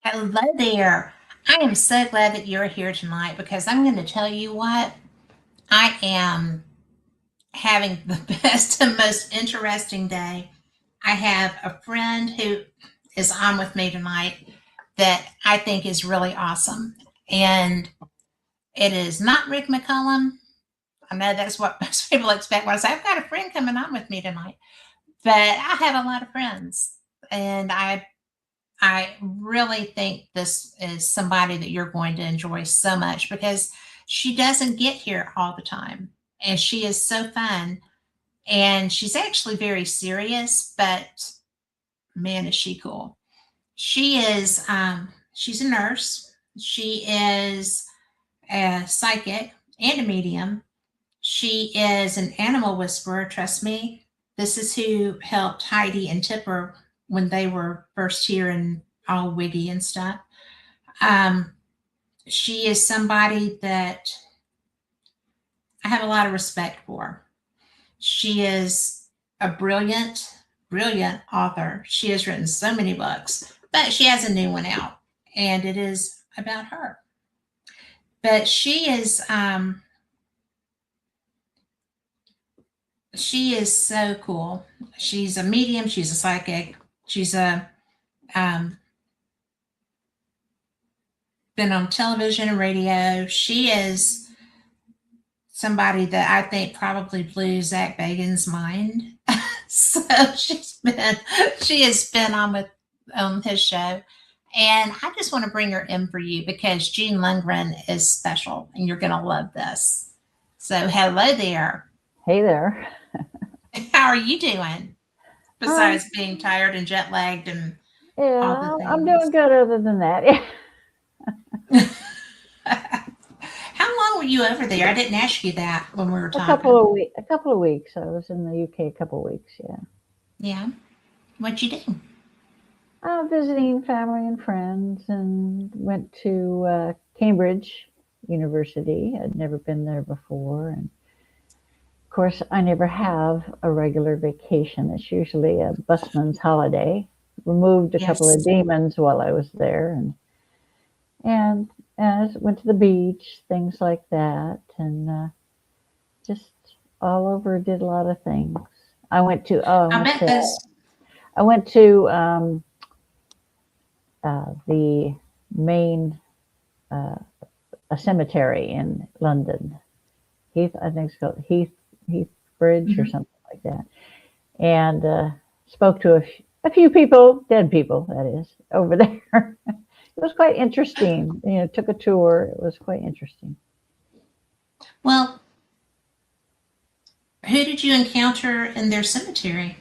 Hello there. I am so glad that you're here tonight because I'm going to tell you what, I am having the best and most interesting day. I have a friend who is on with me tonight that I think is really awesome. And it is not Rick McCullum. I know that's what most people expect when I say, I've got a friend coming on with me tonight. But I have a lot of friends. And I really think this is somebody that you're going to enjoy so much because she doesn't get here all the time. And she is so fun. And she's actually very serious, but man, is she cool. She's a nurse. She is a psychic and a medium. She is an animal whisperer. Trust me. This is who helped Heidi and Tipper when they were first here and all wiggy and stuff. Um, she is somebody that I have a lot of respect for. She is a brilliant author. She has written so many books, but she has a new one out, and it is about her. But she is so cool. She's a medium. She's a psychic. She's a um, been on television and radio. She is somebody that I think probably blew Zach Bagan's mind. So she has been on with his show. And I just want to bring her in for you because Jean Lundgren is special and you're going to love this. So, hello there. Hey there. How are you doing? Um, Besides being tired and jet lagged and all the yeah, I'm doing things. good other than that. How long were you over there? I didn't ask you that when we were a couple talking. of weeks. A couple of weeks. I was in the UK a couple of weeks. Yeah, Yeah. What'd you do? visiting family and friends, and went to Cambridge University. I'd never been there before, and of course, I never have a regular vacation. It's usually a busman's holiday. Removed a couple of Yes. demons while I was there, and went to the beach, things like that, and just all over. Did a lot of things. I went to. Oh, I I must bet say, those. I went to the main uh, a cemetery in London. Heath, I think it's called Heath Bridge or Mhm. something like that, and spoke to a few people, dead people, that is, over there. It was quite interesting. Took a tour. It was quite interesting. Well, who did you encounter in their cemetery?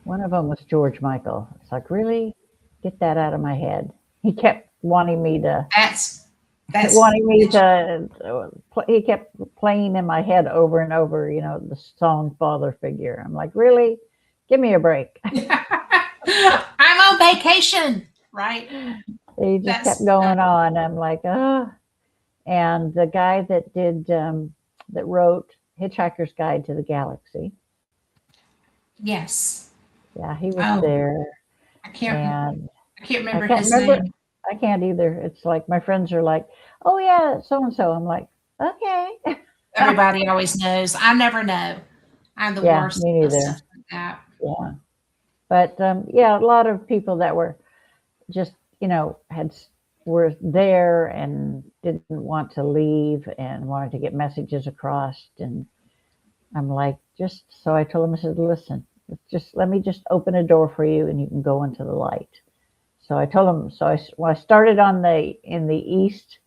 One of them was George Michael. It's like, really, get that out of my head. He kept wanting me to, That's that's wanting me did you, to. He kept playing in my head over and over. The song "Father Figure." I'm like, really, give me a break. I'm on vacation, right? He just kept That's going on. I'm like, oh. And the guy that wrote Hitchhiker's Guide to the Galaxy, yes. yeah, he was Oh, there, I can't and I can't I remember can't his remember. name. I can't either. It's like my friends are like, "Oh yeah, so and so." I'm like, "Okay." Everybody always knows. I never know. I'm the Yeah, worst me at neither. stuff like that. Yeah, but yeah, a lot of people that were just had were there and didn't want to leave and wanted to get messages across, and I'm like, just so I told them, I said, "Listen, just let me just open a door for you, and you can go into the light." So I told them. So I started in the east.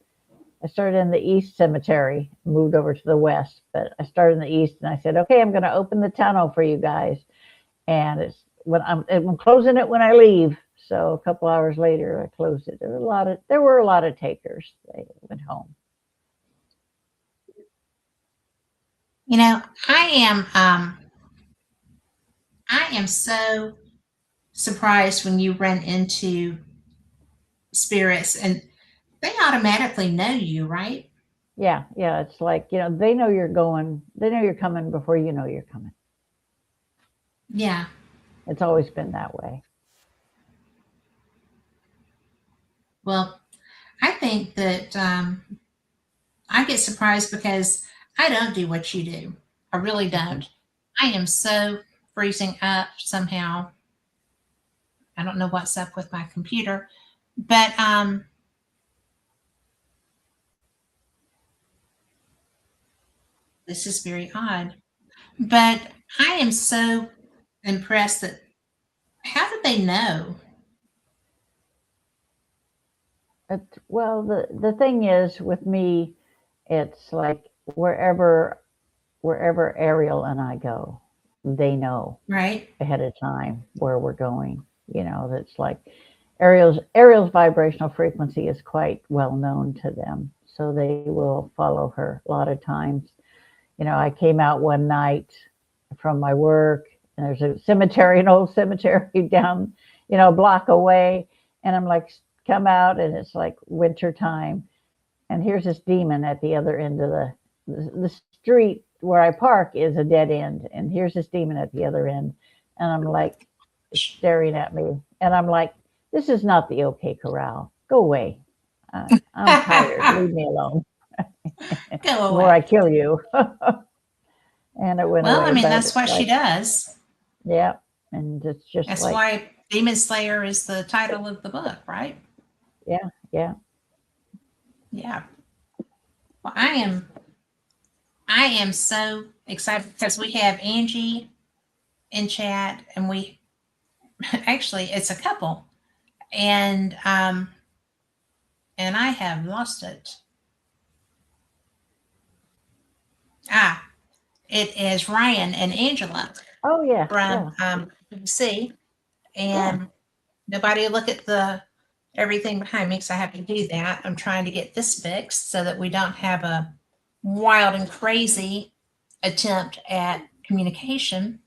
I started in the east cemetery, moved over to the west, but I started in the east, and I said, "Okay, I'm going to open the tunnel for you guys." And I'm closing it when I leave. So a couple hours later, I closed it. There were a lot of takers. They went home. You know, I am I am so surprised when you run into spirits and they automatically know you, right? Yeah, yeah. It's like they know you're going. They know you're coming before you know you're coming. Yeah. It's always been that way. Well, I think that I get surprised because I don't do what you do. I really Mhm. don't. I am so freezing up somehow. I don't know what's up with my computer, but this is very odd. But I am so impressed that how did they know? Well, the thing is with me, it's like wherever Ariel and I go, they know Right? ahead of time where we're going. You know, that's like Ariel's vibrational frequency is quite well known to them, so they will follow her a lot of times. You know, I came out one night from my work, and there's a cemetery, an old cemetery down, a block away, and I'm like, come out, and it's like winter time, and here's this demon at the other end of the street where I park is a dead end, and here's this demon at the other end, and I'm like staring at me, and I'm like, this is not the OK Corral. Go away. I'm tired. Leave me alone Go before I away. kill you. And it went Well, I away, mean, but that's it's what she like, does. yeah, and it's just That's like, why Demon Slayer is the title of the book, right? yeah, yeah. Yeah. Well, I am so excited because we have Angie in chat, and we actually it's a couple, and I have lost it. Ah, it is Ryan and Angela Oh yeah, from yeah, BBC, yeah. and nobody look at the everything behind me because I have to do that. I'm trying to get this fixed so that we don't have a wild and crazy attempt at communication.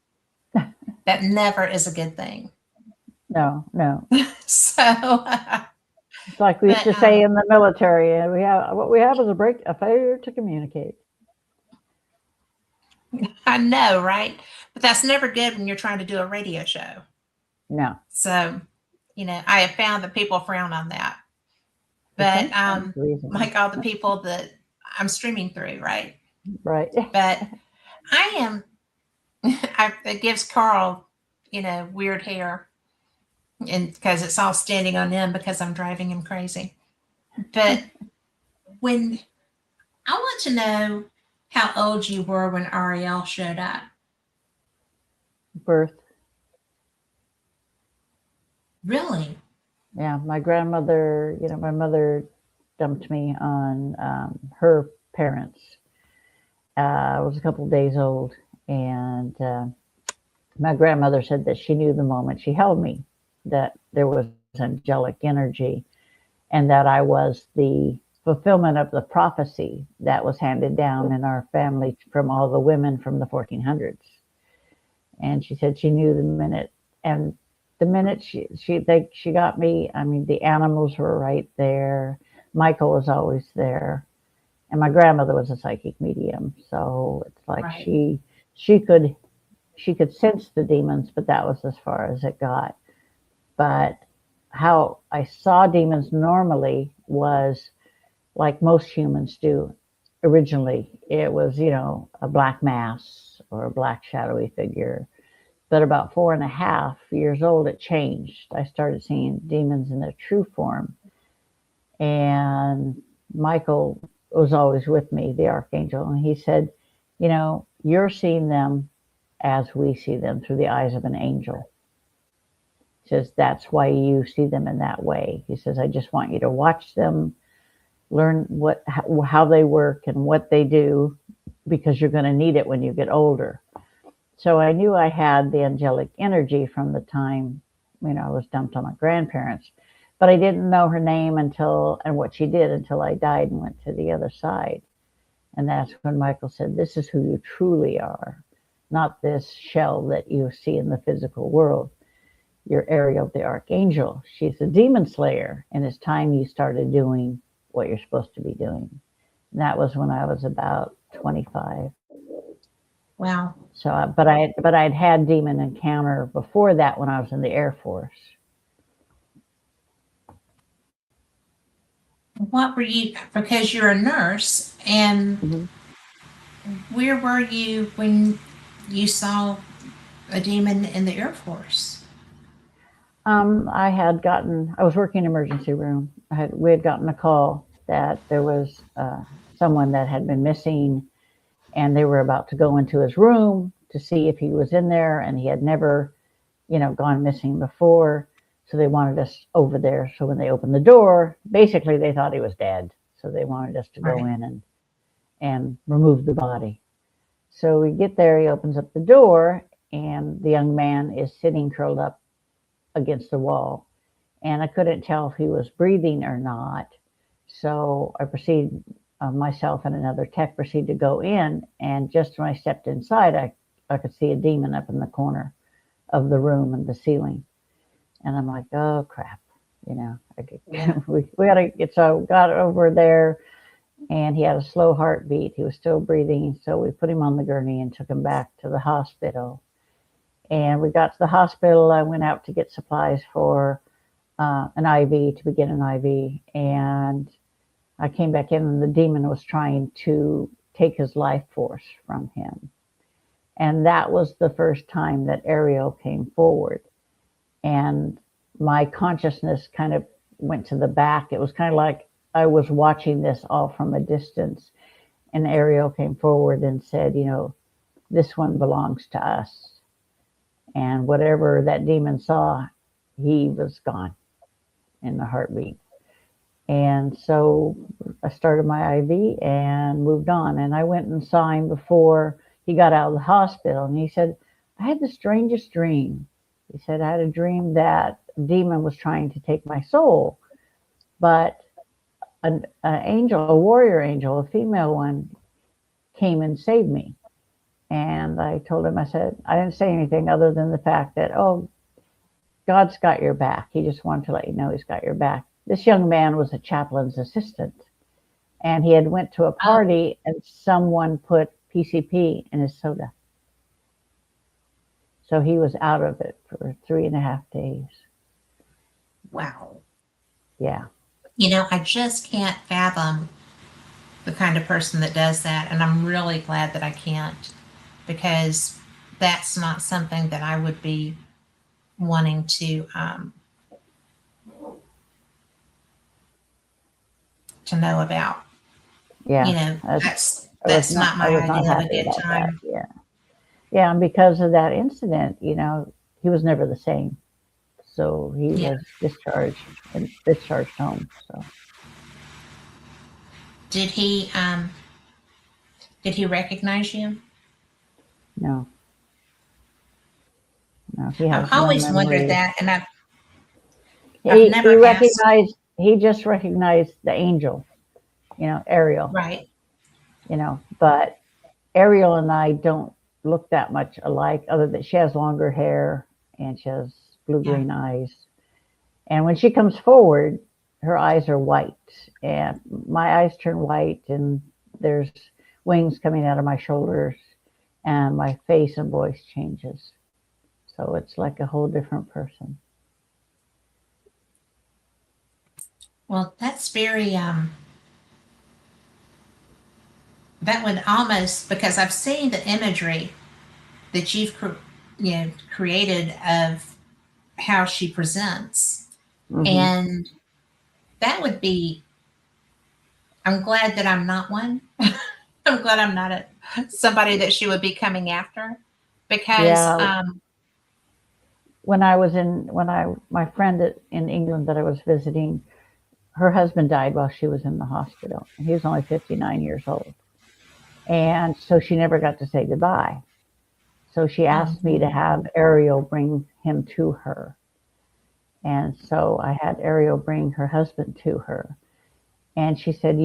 That never is a good thing. No, no. So, It's like we used but to say in the military, and what we have is a failure to communicate. I know, right? But that's never good when you're trying to do a radio show. No, So, I have found that people frown on that. for But sometimes reasons, like all the people that I'm streaming through, right? right? But I am. It gives Carl, weird hair, and because it's all standing on end because I'm driving him crazy. But when I want to know how old you were when Ariel showed up. Birth. Really? Yeah, my grandmother. My mother dumped me on her parents. I was a couple of days old, and my grandmother said that she knew the moment she held me that there was angelic energy, and that I was the fulfillment of the prophecy that was handed down in our family from all the women from the 1400s. And she said she knew the minute, and the minute she got me, I mean, the animals were right there. Michael was always there, and my grandmother was a psychic medium, so it's like Right. she could she could sense the demons, but that was as far as it got. But how I saw demons normally was like most humans do. Originally, it was, a black mass or a black shadowy figure. But about 4.5 years old, it changed. I started seeing demons in their true form. And Michael was always with me, the archangel, and he said, you're seeing them as we see them through the eyes of an angel. He says, that's why you see them in that way. He says, I just want you to watch them, learn how they work and what they do, because you're going to need it when you get older. So I knew I had the angelic energy from the time, I was dumped on my grandparents, but I didn't know her name and what she did until I died and went to the other side. And that's when Michael said, this is who you truly are, not this shell that you see in the physical world. You're Ariel the Archangel. She's a demon slayer, and it's time you started doing what you're supposed to be doing. And that was when I was about 25. Wow. So, but I'd had demon encounter before that when I was in the Air Force. what were you, because you're a nurse, and Mhm. where were you when you saw a demon in the Air Force? I was working in emergency room. We had gotten a call that there was someone that had been missing, and they were about to go into his room to see if he was in there, and he had never, gone missing before. So they wanted us over there. So when they opened the door, basically they thought he was dead. So they wanted us to go Right. in and remove the body. So we get there, he opens up the door, and the young man is sitting curled up against the wall. And I couldn't tell if he was breathing or not. So I proceeded, myself and another tech proceeded to go in. And just when I stepped inside, I could see a demon up in the corner of the room and the ceiling. And I'm like, oh crap, Yeah. we got to get, so got over there, and he had a slow heartbeat. He was still breathing. So we put him on the gurney and took him back to the hospital. And we got to the hospital. I went out to get supplies for an IV, to begin an IV. And I came back in, and the demon was trying to take his life force from him. And that was the first time that Ariel came forward. And my consciousness kind of went to the back. It was kind of like I was watching this all from a distance. And Ariel came forward and said, this one belongs to us. And whatever that demon saw, he was gone in the heartbeat. And so I started my IV and moved on. And I went and saw him before he got out of the hospital. And he said, I had the strangest dream. He said, I had a dream that a demon was trying to take my soul, but an angel, a warrior angel, a female one, came and saved me. And I told him, I said, I didn't say anything other than the fact that, oh, God's got your back. He just wanted to let you know he's got your back. This young man was a chaplain's assistant, and he had went to a Oh, party and someone put PCP in his soda. So he was out of it for 3.5 days. wow. Yeah. I just can't fathom the kind of person that does that. And I'm really glad that I can't, because that's not something that I would be wanting to know about. Yeah. That's not I my was not idea of a happy good about that. time. Yeah. Yeah. And because of that incident, he was never the same. So he Yeah. was discharged home. So Did he recognize you? no, no, he I've has no always wondered memory. that, and I've He never asked. recognized, he just recognized the angel, Ariel, Right. but Ariel and I don't look that much alike, other than she has longer hair and she has blue Yeah. green eyes. And when she comes forward, her eyes are white, and my eyes turn white, and there's wings coming out of my shoulders, and my face and voice changes. So it's like a whole different person. Well, that's very that would almost, because I've seen the imagery that you've created of how she presents, Hmm. and that would be. I'm glad that I'm not one. I'm glad I'm not somebody that she would be coming after, because Yeah, my friend in England that I was visiting, her husband died while she was in the hospital. He was only 59 years old. And so she never got to say goodbye. So she asked me to um, have Ariel bring him to her. And so I had Ariel bring her husband to her. And she said,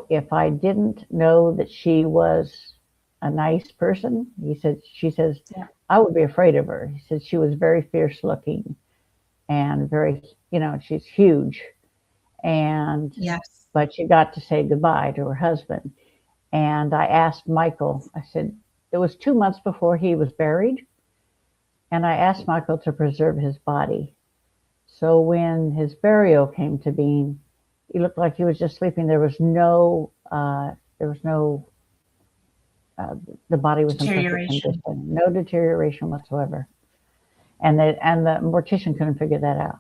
if I didn't know that she was a nice person, she says, yeah. I would be afraid of her. He said she was very fierce looking and very, she's huge. And, Yes. but she got to say goodbye to her husband. And I asked Michael, I said, it was 2 months before he was buried. And I asked Michael to preserve his body. So when his burial came to being, he looked like he was just sleeping. There was no, the body was in perfect Deterioration. condition, no deterioration whatsoever. And the mortician couldn't figure that out.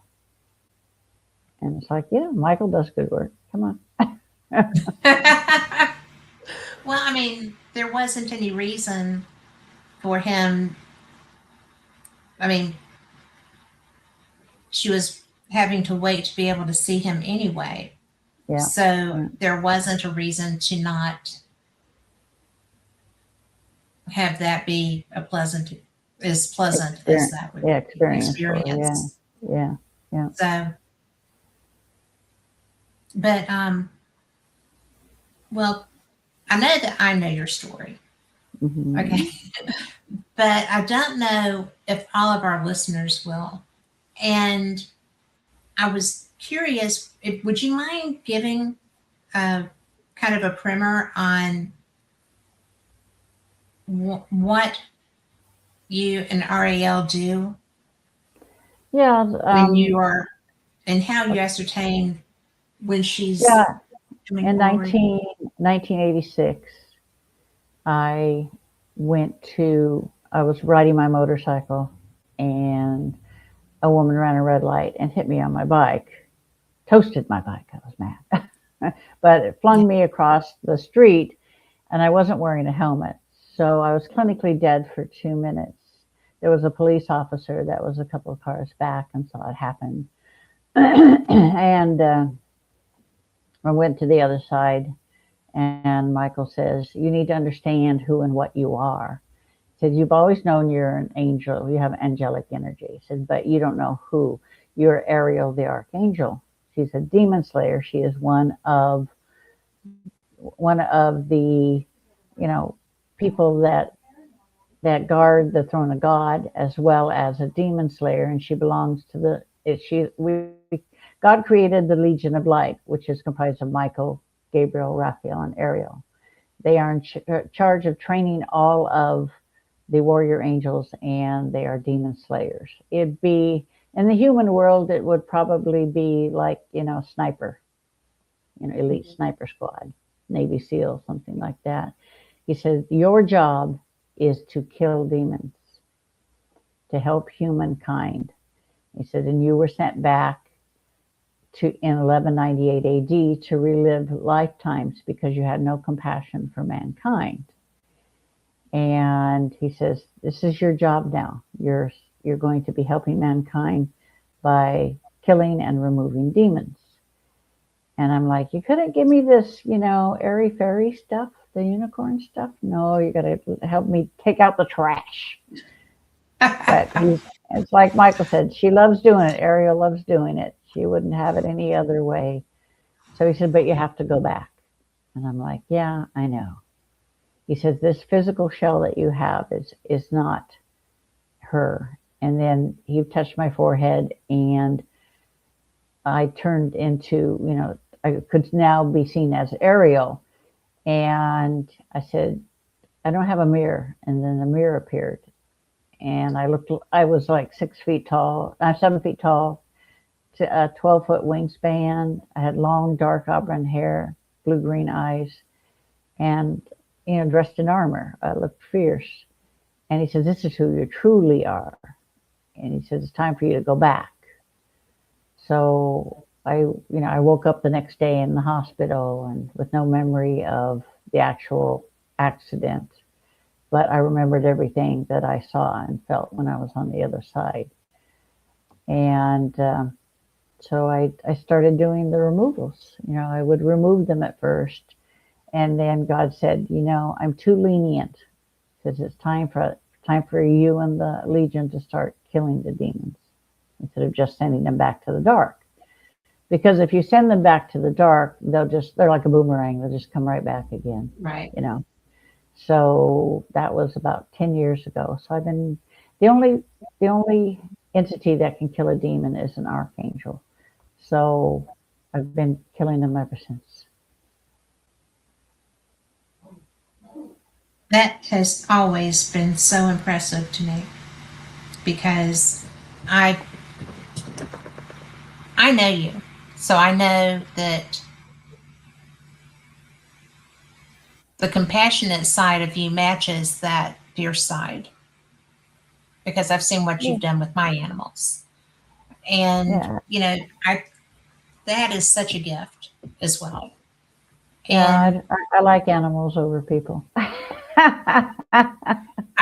And it's like, yeah, Michael does good work. Come on. Well, I mean, there wasn't any reason for him. I mean, she was having to wait to be able to see him anyway. Yeah. So Yeah. there wasn't a reason to not have that be as pleasant as Experience. that would Yeah. Experience for her. Yeah. experience. Yeah. Yeah. So, but well, I know that I know your story. Hmm. Okay. But I don't know if all of our listeners will. And I was curious, would you mind giving a kind of a primer on what you and RAL do Yeah. when you are, and how you ascertain when she's Yeah. coming In forward? 1986, I I was riding my motorcycle and a woman ran a red light and hit me on my bike, toasted my bike. I was mad, but it Yeah. flung me across the street and I wasn't wearing a helmet. So I was clinically dead for 2 minutes. There was a police officer that was a couple of cars back and saw it happen. And I went to the other side, and Michael says, "You need to understand who and what you are." He said, "You've always known you're an angel, you have angelic energy." He said, "But you don't know who. You're Ariel the Archangel." She's a demon slayer. She is one of the, people that guard the throne of God, as well as a demon slayer, and she belongs to God created the Legion of Light, which is comprised of Michael, Gabriel, Raphael, and Ariel. They are in charge of training all of the warrior angels, and they are demon slayers. It'd be in the human world, it would probably be like, sniper, elite sniper squad, Navy SEAL, something like that. He says, your job is to kill demons, to help humankind. He said, and you were sent back in 1198 AD to relive lifetimes because you had no compassion for mankind. And he says, this is your job now. You're going to be helping mankind by killing and removing demons. And I'm like, you couldn't give me this, airy fairy stuff, the unicorn stuff. No, you got to help me take out the trash. But it's like Michael said, she loves doing it. Ariel loves doing it. She wouldn't have it any other way. So he said, but you have to go back. And I'm like, yeah, I know. He says, this physical shell that you have is not her. And then he touched my forehead, and I turned into, I could now be seen as Ariel. And I said, I don't have a mirror. And then the mirror appeared. And I was like 6 feet tall, 7 feet tall, to a 12-foot wingspan. I had long, dark auburn hair, blue-green eyes, and, dressed in armor. I looked fierce. And he says, this is who you truly are. And he says, it's time for you to go back. So I woke up the next day in the hospital and with no memory of the actual accident. But I remembered everything that I saw and felt when I was on the other side. And so I started doing the removals. I would remove them at first. And then God said, I'm too lenient because it's time for you and the Legion to start killing the demons instead of just sending them back to the dark. Because if you send them back to the dark, they're like a boomerang. They'll just come right back again. Right. So that was about 10 years ago. So I've been, the only entity that can kill a demon is an archangel. So I've been killing them ever since. That has always been so impressive to me because I know you. So I know that the compassionate side of you matches that fierce side because I've seen what Yeah, you've done with my animals. And, yeah, I that is such a gift as well. yeah. And I like animals over people. I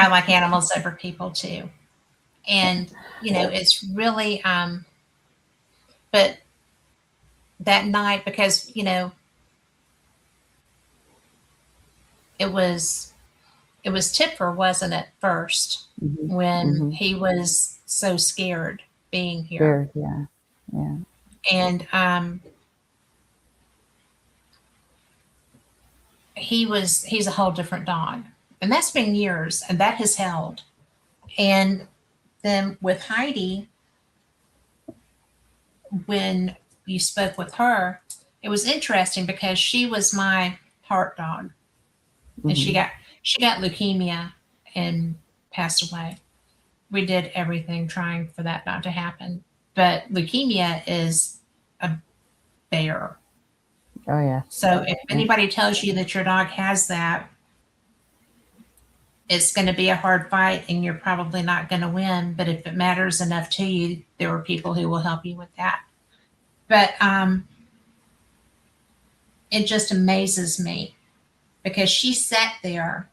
like animals over people too. And, it's really but that night because, it was it was Tipper, wasn't it, first Hmm. when Hmm. he was so scared being here. Scared, yeah, yeah. And he's a whole different dog. And that's been years and that has held. And then with Heidi, when you spoke with her, it was interesting because she was my heart dog, and she Hmm. got she got leukemia and passed away. We did everything trying for that not to happen, but leukemia is a bear. Oh yeah, So if yeah. anybody tells you that your dog has that, it's going to be a hard fight and you're probably not going to win. But if it matters enough to you, there are people who will help you with that. But it just amazes me because she sat there,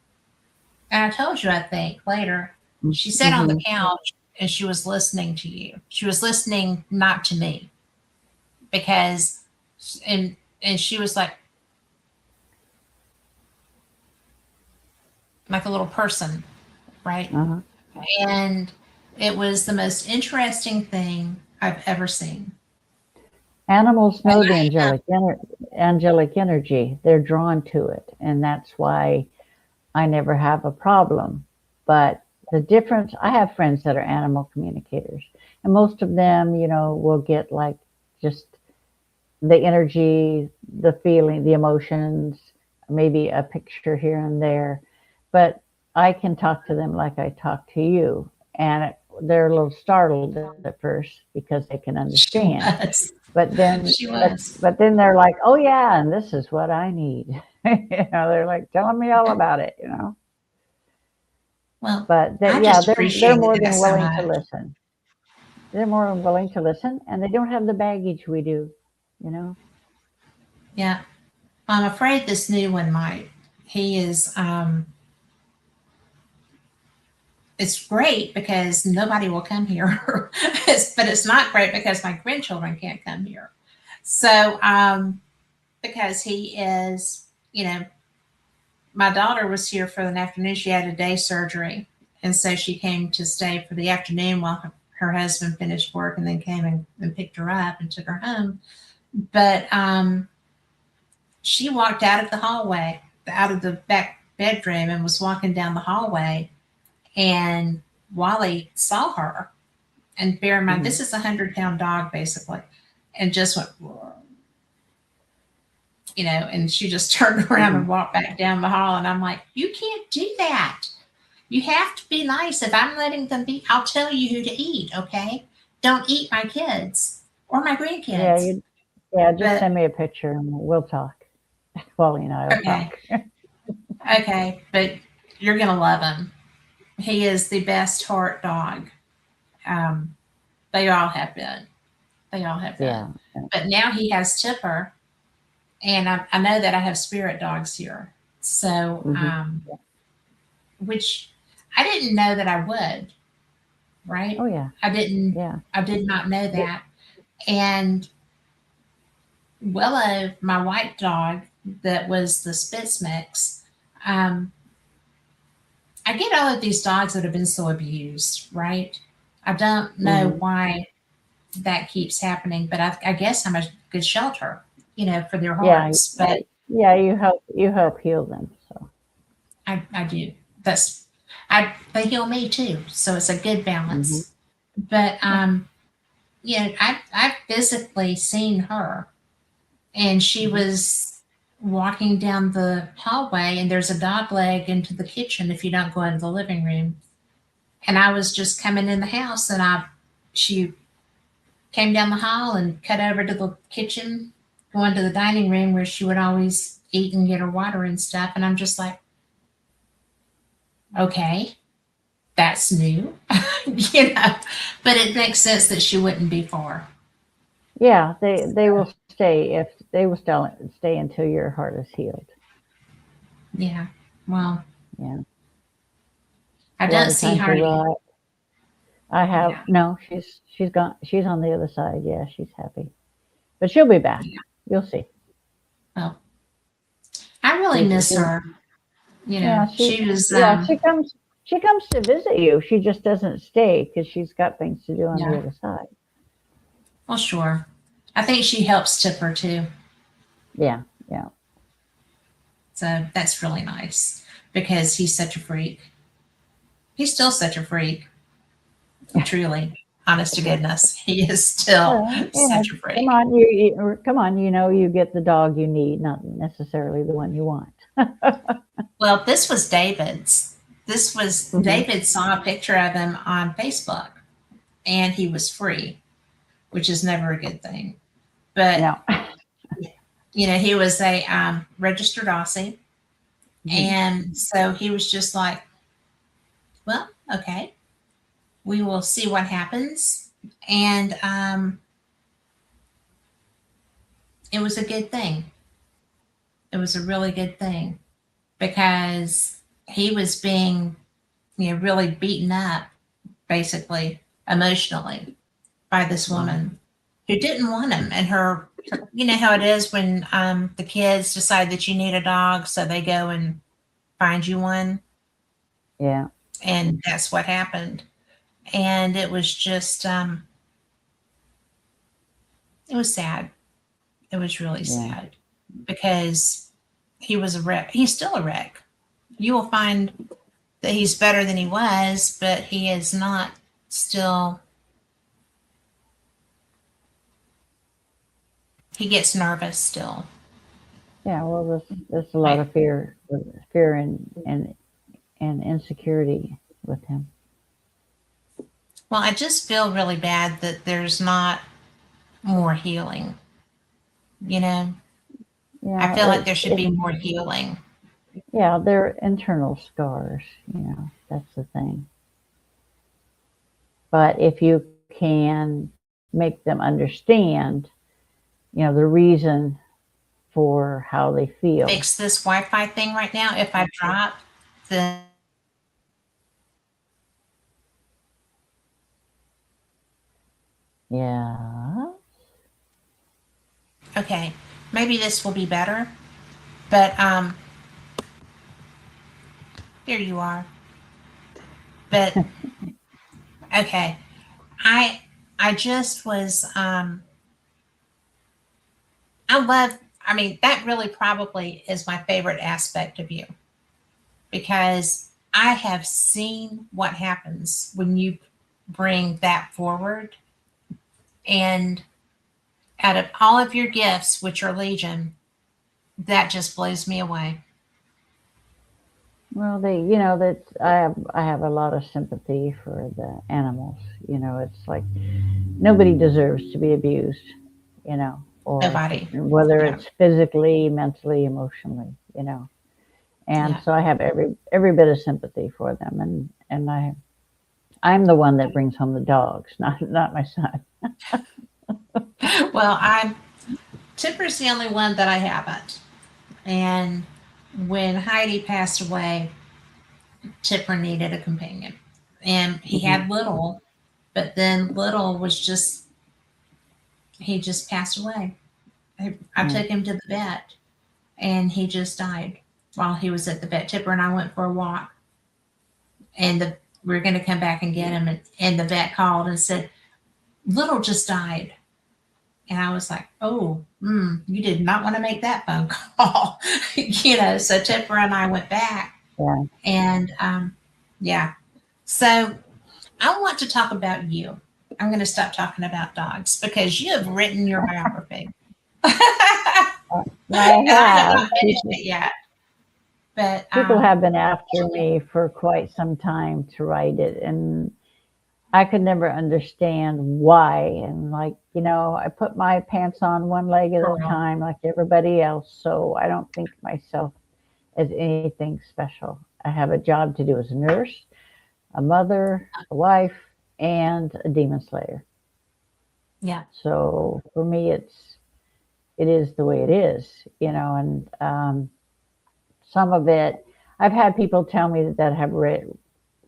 and I told you, I think later, she sat on the Hmm. couch and she was listening to you. She was listening not to me because, and she was like a little person, right? Uh-huh. And it was the most interesting thing I've ever seen. Animals And know the angelic energy. They're drawn to it, and that's why I never have a problem. But the difference, I have friends that are animal communicators, and most of them, will get like just the energy, the feeling, the emotions, maybe a picture here and there. But I can talk to them like I talk to you, and they're a little startled at first because they can she understand. was, But then, she but was. but then they're like, "Oh yeah, and this is what I need." They're like telling me all about it. Well, But I yeah, just they're appreciated more that than so willing to much. listen. They're more than willing to listen, and they don't have the baggage we do. You know. Yeah. I'm afraid this new one might. He is, it's great because nobody will come here. But it's not great because my grandchildren can't come here. So, because he is, my daughter was here for an afternoon. She had a day surgery. And so she came to stay for the afternoon while her husband finished work and then came and picked her up and took her home. But she walked out of the hallway, out of the back bedroom, and was walking down the hallway. And Wally saw her. And bear in mind, Hmm. this is a 100-pound dog, basically, and just went, and she just turned around Hmm. and walked back down the hall. And I'm like, you can't do that. You have to be nice. If I'm letting them be, I'll tell you who to eat, okay? Don't eat my kids or my Yeah, grandkids. you. Yeah, just But send me a picture and we'll talk. Wally and I will okay, talk. okay, but you're going to love him. He is the best heart dog. Um, they all have been. They all have been. Yeah. But now he has Tipper, and I know that I have spirit dogs here. So, Hmm. which I didn't know that I would, right? Oh yeah. I didn't, Yeah. I did not know that. And Willow, my white dog, that was the Spitz mix, um, I get all of these dogs that have been so abused, right? I don't know Hmm. why that keeps happening, but I guess I'm a good shelter, for their Yeah. hearts. But Yeah. You help heal them. So. I do. That's they heal me too, so it's a good Hmm. balance. But Yeah. I've physically seen her, and she Hmm. was walking down the hallway, and there's a dog leg into the kitchen if you don't go into the living room. And I was just coming in the house, and she came down the hall and cut over to the kitchen, going to the dining room where she would always eat and get her water and stuff. And I'm just like, okay, that's new, but it makes sense that she wouldn't be far. Yeah, they will stay if they will stay until your heart is healed. Yeah. Well, Yeah. I A lot don't of see times they Hardy. will. I have Yeah. no. She's gone. She's on the other side. Yeah, she's happy, but she'll be back. Yeah. You'll see. Well, I really She's miss she, her. yeah, She was, she comes to visit you. She just doesn't stay because she's got things to do on the yeah, other side. well, sure. I think she helps Tipper too. Yeah, yeah. So that's really nice because he's such a freak. He's still such a freak, truly. Honest to goodness, he is still Well, yeah. such a Come freak. on, come on. You know, you get the dog you need, not necessarily the one you want. Well, this was David's. This was Hmm. David saw a picture of him on Facebook and he was free, which is never a good thing. But, No. he was a registered Aussie. Mhm. And so he was just like, well, okay, we will see what happens. And it was a good thing. It was a really good thing because he was being, really beaten up, basically, emotionally by this Yeah. woman who didn't want him. And her, you know how it is when the kids decide that you need a dog, so they go and find you one. Yeah. And that's what happened. And it was just, it was sad. It was really Yeah. sad because he was a wreck. He's still a wreck. You will find that he's better than he was, but he is not still, he gets nervous still. Yeah. Well, there's a lot Right. of fear and insecurity with him. Well, I just feel really bad that there's not more healing. You know, I Yeah. feel like there should be more healing. Yeah. They're internal scars. You know, that's the thing. But if you can make them understand, the reason for how they feel. Fix this Wi-Fi thing right now. If I drop, then Yeah. okay, maybe this will be better. But here you are. But okay, I I just was I love. I mean, that really probably is my favorite aspect of you because I have seen what happens when you bring that forward. And out of all of your gifts, which are legion, that just blows me away. Well, that I have a lot of sympathy for the animals. It's like nobody deserves to be abused, or Nobody. whether Yeah. it's physically, mentally, emotionally, And Yeah. so I have every bit of sympathy for them, and I'm the one that brings home the dogs, not my son. Well, Tipper's the only one that I haven't. And when Heidi passed away, Tipper needed a companion. And he Hmm. had Little, but then Little was just, he just passed away. I Yeah, took him to the vet and he just died while he was at the vet. Tipper and I went for a walk and we are going to come back and get him. And the vet called and said, Little just died. And I was like, oh, you did not want to make that phone call. So Tipper and I went back yeah. and yeah. So I want to talk about you. I'm going to stop talking about dogs because you have written your biography. And I I have have not finished it yet. But people have been after me for quite some time to write it, and I could never understand why. And like, I put my pants on one leg at a Girl. time like everybody else. So I don't think myself as anything special. I have a job to do as a nurse, a mother, a wife, and a demon slayer. Yeah. So for me, it is the way it is, and some of it, I've had people tell me that have read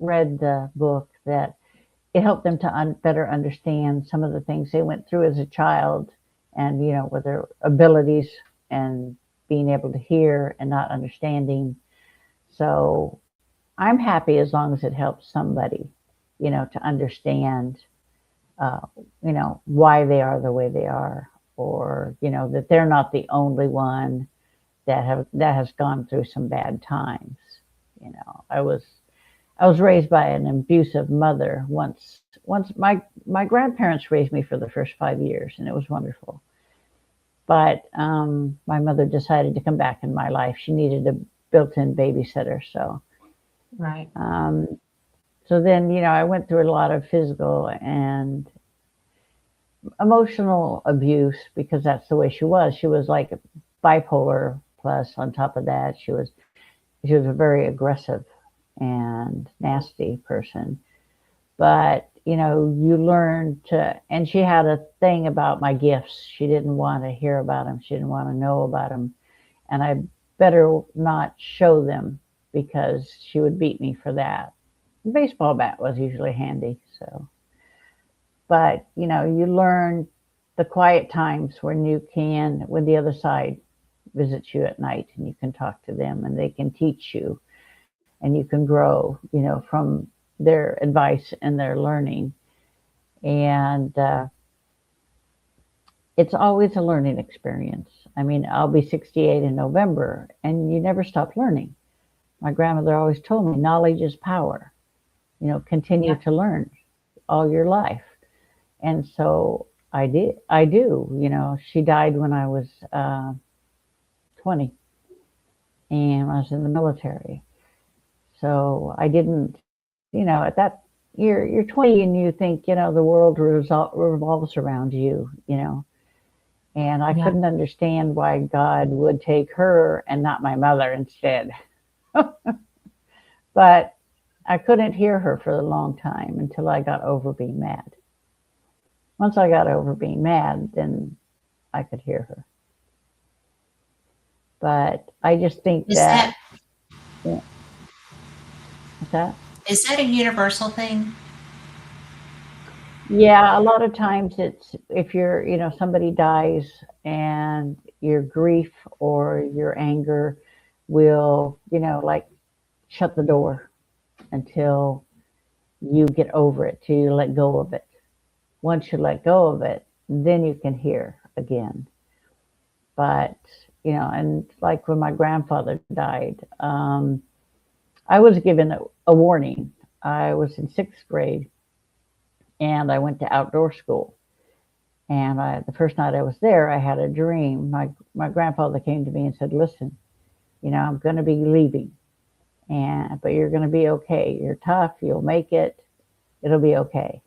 the book that it helped them to better understand some of the things they went through as a child, and with their abilities and being able to hear and not understanding. So I'm happy as long as it helps somebody, to understand, uh, why they are the way they are, or that they're not the only one that has gone through some bad times. I was raised by an abusive mother once. My grandparents raised me for the first 5 years, and it was wonderful. But my mother decided to come back in my life. She needed a built-in babysitter, so Right. um, so then I went through a lot of physical and emotional abuse because that's the way she was. She was like bipolar plus on top of that she was a very aggressive and nasty person. But you learn to, and she had a thing about my gifts. She didn't want to hear about them. She didn't want to know about them, and I better not show them because she would beat me for that. The baseball bat was usually handy. So, but you learn the quiet times when the other side visits you at night, and you can talk to them and they can teach you, and you can grow, from their advice and their learning. And it's always a learning experience. I mean, I'll be 68 in November, and you never stop learning. My grandmother always told me knowledge is power. Continue Yeah. to learn all your life. And so I did. I do. She died when I was 20, and I was in the military. So I didn't, at that you're 20 and you think, the world revolves around you, and I Yeah. couldn't understand why God would take her and not my mother instead. But I couldn't hear her for a long time until I got over being mad. Once I got over being mad, then I could hear her. But I just think Is that that, yeah, what's that? is that a universal thing? Yeah, a lot of times it's if somebody dies and your grief or your anger will, like shut the door until you get over it, till you let go of it. Once you let go of it, then you can hear again. But, and like when my grandfather died, I was given a warning. I was in sixth grade and I went to outdoor school. And the first night I was there, I had a dream. My grandfather came to me and said, "Listen, I'm going to be leaving, but you're going to be okay. You're tough. You'll make it. It'll be okay."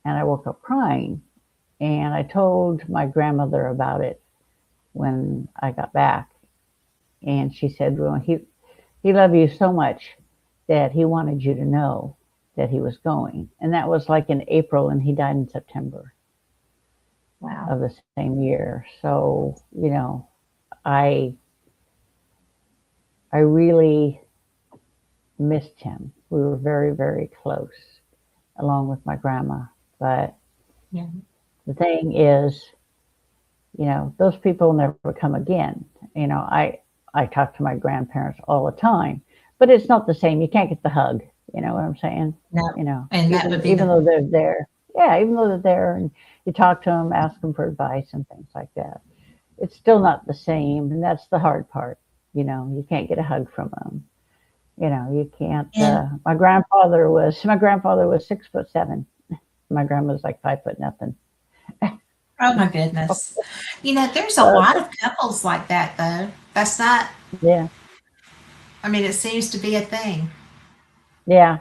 And I woke up crying, and I told my grandmother about it when I got back, and she said, "Well, he loved you so much that he wanted you to know that he was going." And that was like in April, and he died in September Wow. of the same year. So, I I really missed him. We were very, very close, along with my grandma. But Yeah. the thing is, those people never come again. I talk to my grandparents all the time, but it's not the same. You can't get the hug. You know what I'm saying? No. And that would Even be even the though they're there, yeah, even though they're there, and you talk to them, ask them for advice and things like that, it's still not the same, and that's the hard part. You can't get a hug from them. You can't. and My grandfather was 6'7". My grandma was like 5 foot nothing. oh my goodness. There's a Uh, lot of couples like that though. That's not yeah, I mean, it seems to be a thing. Yeah,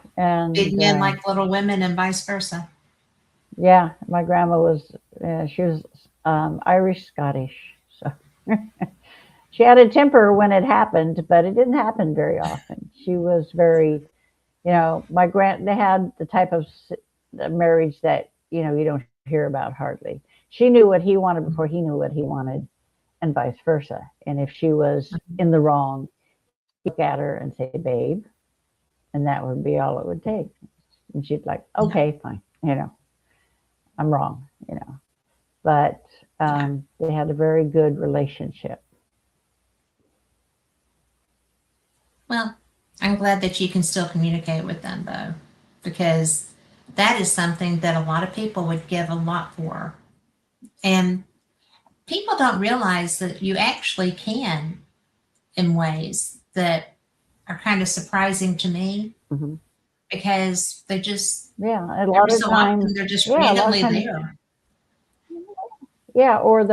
Big and men like little women and vice versa. yeah, my grandma was she was Irish Scottish, so she had a temper when it happened, but it didn't happen very often. She was very, my grand they had the type of marriage that you don't hear about hardly. She knew what he wanted before he knew what he wanted, and vice versa. And if she was in the wrong, he'd look at her and say, "Babe," and that would be all it would take. And she'd like, Yeah, "Okay, fine, I'm wrong," But yeah. they had a very good relationship. Well, I'm glad that you can still communicate with them though, because that is something that a lot of people would give a lot for. And people don't realize that you actually can in ways that are kind of surprising to me Hmm. because they just, Yeah, a every lot of so times. often, they're just Yeah, a lot of randomly times. there. Yeah, or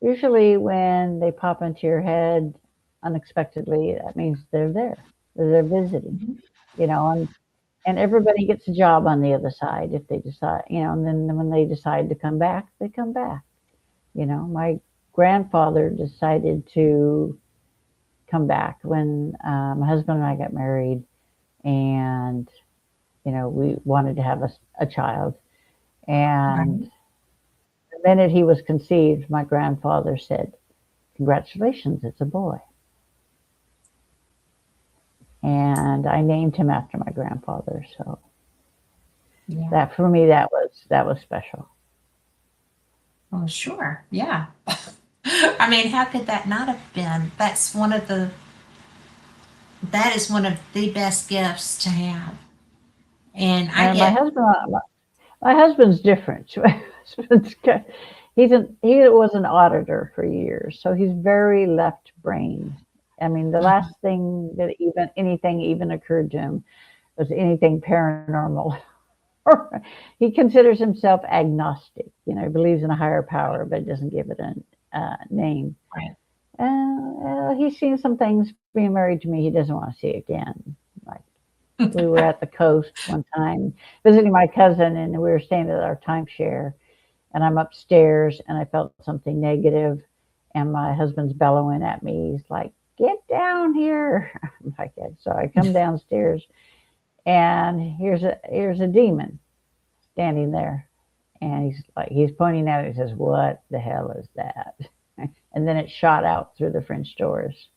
usually when they pop into your head unexpectedly, that means they're there. They're visiting, Mhm. and everybody gets a job on the other side if they decide, and then when they decide to come back, they come back. My grandfather decided to come back when my husband and I got married, and we wanted to have a child. And Right. the minute he was conceived, my grandfather said, "Congratulations, it's a boy." And I named him after my grandfather. So Yeah. that for me, that was special. Well, sure. Yeah. I mean, how could that not have been? That is one of the best gifts to have. And I And my get, husband, my husband's different. My husband's he was an auditor for years, so he's very left brain. I mean, the mhm, last thing that even anything even occurred to him was anything paranormal. He considers himself agnostic. He believes in a higher power, but doesn't give it a name. right. He's seen some things being married to me he doesn't want to see again. Like we were at the coast one time visiting my cousin, and we were staying at our timeshare, and I'm upstairs, and I felt something negative, and my husband's bellowing at me. He's like, "Get down here!" I'm like, so I come downstairs, and here's a demon standing there, and he's pointing at it. He says, "What the hell is that?" And then it shot out through the French doors.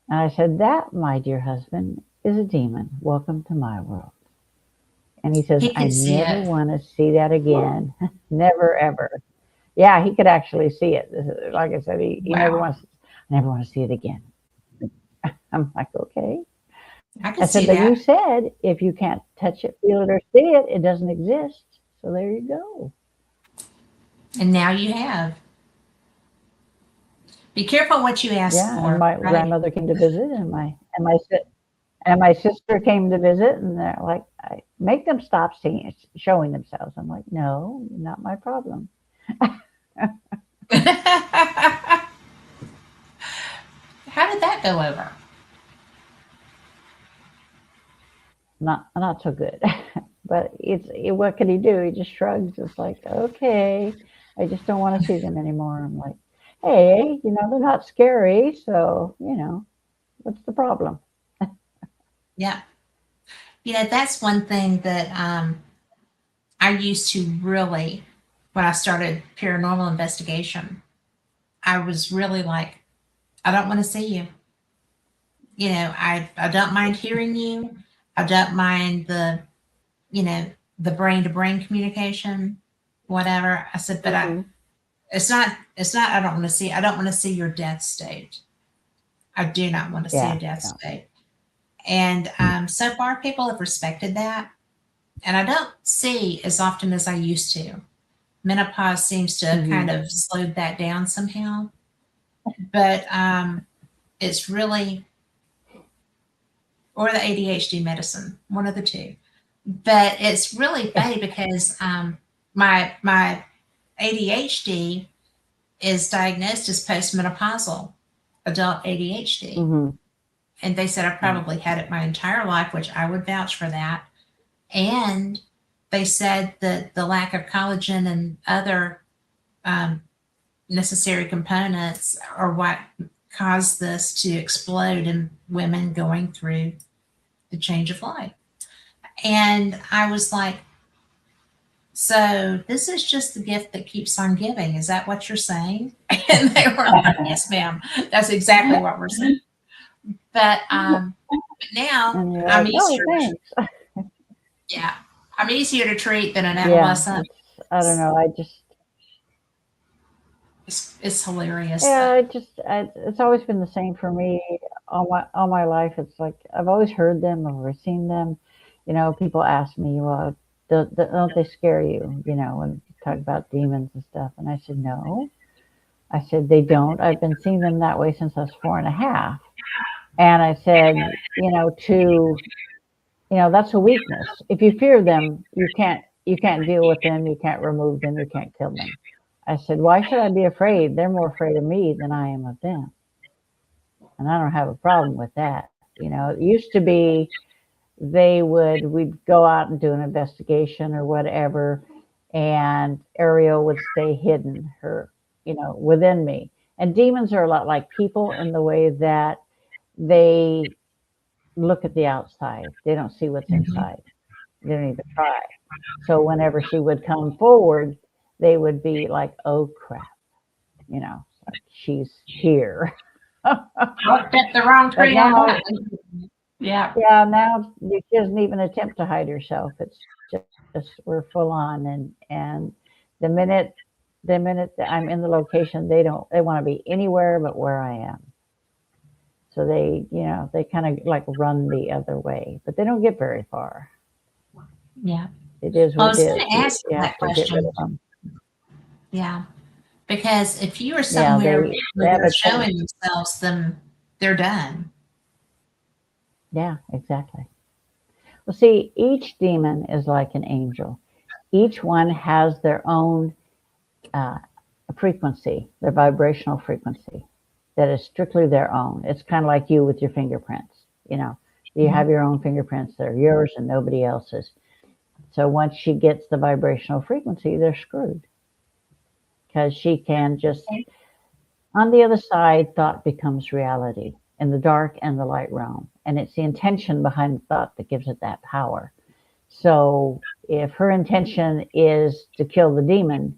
And I said, "That, my dear husband, is a demon. Welcome to my world." And he says, He "I could see never it. want to see that again. Never, ever." Yeah, he could actually see it. Like I said, he never Wow. wants, I never want to see it again. I'm like, okay. I I could said, see but you that. said if you can't touch it, feel it, or see it, it doesn't exist. So there you go. And now you have. Be careful what you ask Yeah, and for, my right? grandmother came to visit, and my sister came to visit, and they're like, "Make them stop seeing, showing themselves." I'm like, "No, not my problem." How did that go over? Not so good. But what can he do? He just shrugs. It's like, okay, I just don't want to see them anymore. I'm like, hey, they're not scary, so what's the problem? Yeah. That's one thing that I used to really, when I started paranormal investigation, I was really like, I don't want to see you. I don't mind hearing you. I don't mind you know, the brain to brain communication, whatever. I said, but Hmm. I don't want to see your death state. I do not want to see a Yeah, death yeah. state. And so far, people have respected that. And I don't see as often as I used to. Menopause seems to have kind Hmm. of slowed that down somehow. But it's really, or the ADHD medicine, one of the two. But it's really funny because my ADHD is diagnosed as postmenopausal adult ADHD. Hmm. And they said I've probably had it my entire life, which I would vouch for that. And they said that the lack of collagen and other um, necessary components are what caused this to explode in women going through the change of life. And I was like, so this is just the gift that keeps on giving. Is that what you're saying? And they were like, yes, ma'am. That's exactly what we're saying. But now And you're I'm like, oh, easier. thanks. Yeah, I'm easier to treat than an Yeah, adolescent. I don't know. It's hilarious. Yeah, it's always been the same for me all my life. It's like I've always heard them, I've always seen them. You know, people ask me, well, don't they scare you? You know, when you talk about demons and stuff. And I said, no. I said, they don't. I've been seeing them that way since I was 4.5. And I said, that's a weakness. If you fear them, you can't deal with them, you can't remove them, you can't kill them. I said, why should I be afraid? They're more afraid of me than I am of them. And I don't have a problem with that. You know, it used to be we'd go out and do an investigation or whatever, and Ariel would stay hidden, within me. And demons are a lot like people in the way that they look at the outside. They don't see what's Mhm. inside. They don't even try. So whenever she would come forward, they would be like, oh crap, like she's here. Oh, bit the wrong But tree on now, that. Yeah, yeah, now she doesn't even attempt to hide herself. It's just we're full on, and the minute that I'm in the location, they want to be anywhere but where I am. So they kind of like run the other way, but they don't get very far. yeah. It is Well, I what it was going is. to ask You have that to get rid question. of them. Yeah, because if you are Yeah, somewhere they where have they're a tendency. showing themselves, then they're done. Yeah, exactly. Well, see, each demon is like an angel. Each one has their own uh, frequency, their vibrational frequency that is strictly their own. It's kind of like you with your fingerprints. You Mhm. have your own fingerprints that are yours and nobody else's. So once she gets the vibrational frequency, they're screwed because she can just, on the other side, thought becomes reality in the dark and the light realm. And it's the intention behind the thought that gives it that power. So if her intention is to kill the demon,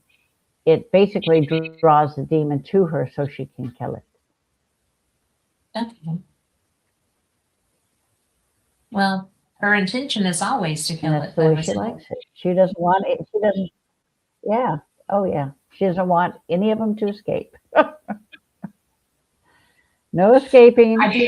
it basically draws the demon to her so she can kill it. Okay. Well, her intention is always to And kill that's it, the though, way she isn't it? likes it. She doesn't want it. She doesn't, yeah. Oh, yeah. She doesn't want any of them to escape. No escaping. I do.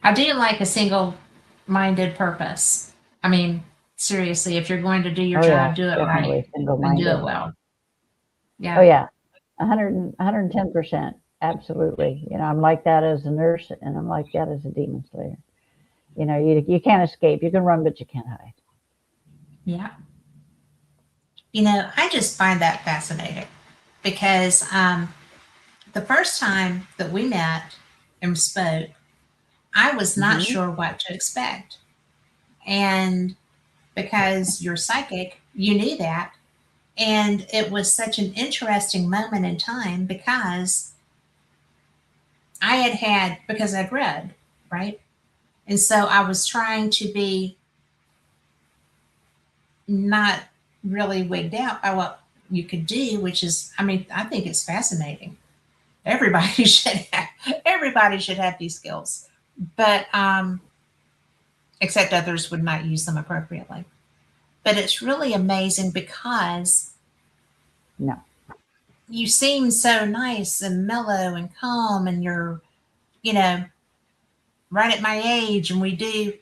I do like a single-minded purpose. I mean, seriously, if you're going to do your Oh, yeah. job, do it right Definitely single and do it minded. well. Oh, Yeah. yeah. 110%. Absolutely. I'm like that as a nurse and I'm like that as a demon slayer. You can't escape. You can run, but you can't hide. Yeah. I just find that fascinating because the first time that we met and spoke, I was not Hmm. sure what to expect. And because you're psychic, you knew that. And it was such an interesting moment in time because because I'd read, right? And so I was trying to be not really wigged out by what you could do, which is, I mean, I think it's fascinating. Everybody everybody should have these skills, but except others would not use them appropriately. But it's really amazing because No. you seem so nice and mellow and calm, and you're, you know, right at my age, and we do,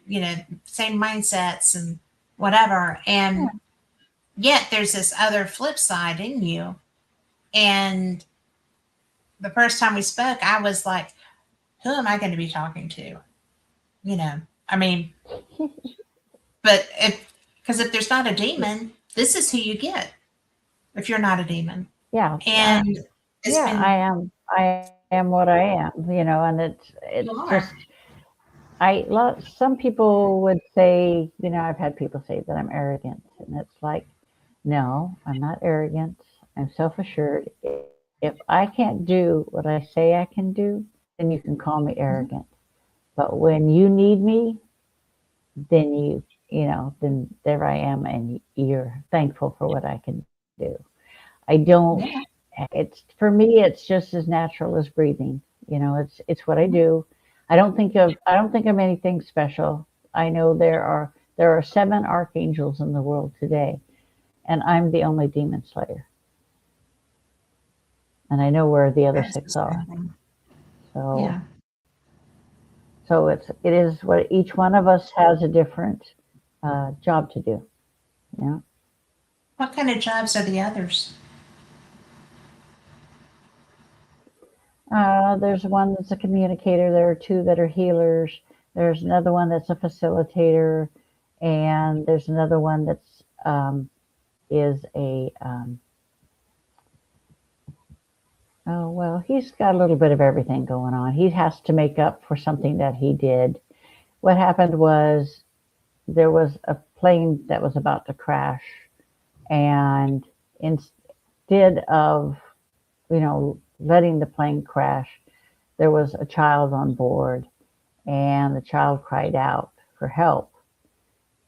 same mindsets and whatever. Yeah. And yet there's this other flip side in you. And the first time we spoke, I was like, who am I going to be talking to? You know, I mean, but because if there's not a demon, this is who you get if you're not a demon. Yeah. And it's Yeah. I been, am. am what I am, and You it's are. just some people would say, I've had people say that I'm arrogant, and it's like, no, I'm not arrogant. I'm self-assured. If I can't do what I say I can do, then you can call me Mhm. arrogant. But when you need me, then then there I am, and you're thankful for what I can do. I don't. Yeah. It's for me. It's just as natural as breathing. It's what I do. I don't think of anything special. I know there are 7 archangels in the world today, and I'm the only demon slayer. And I know where the other That's 6 are. astounding. So Yeah. it is what each one of us has a different job to do. Yeah. What kind of jobs are the others? There's one that's a communicator. There are 2 that are healers. There's another one that's a facilitator, and there's another one that's is a oh well, he's got a little bit of everything going on. He has to make up for something that he did. What happened was there was a plane that was about to crash, and instead of letting the plane crash, there was a child on board, and the child cried out for help.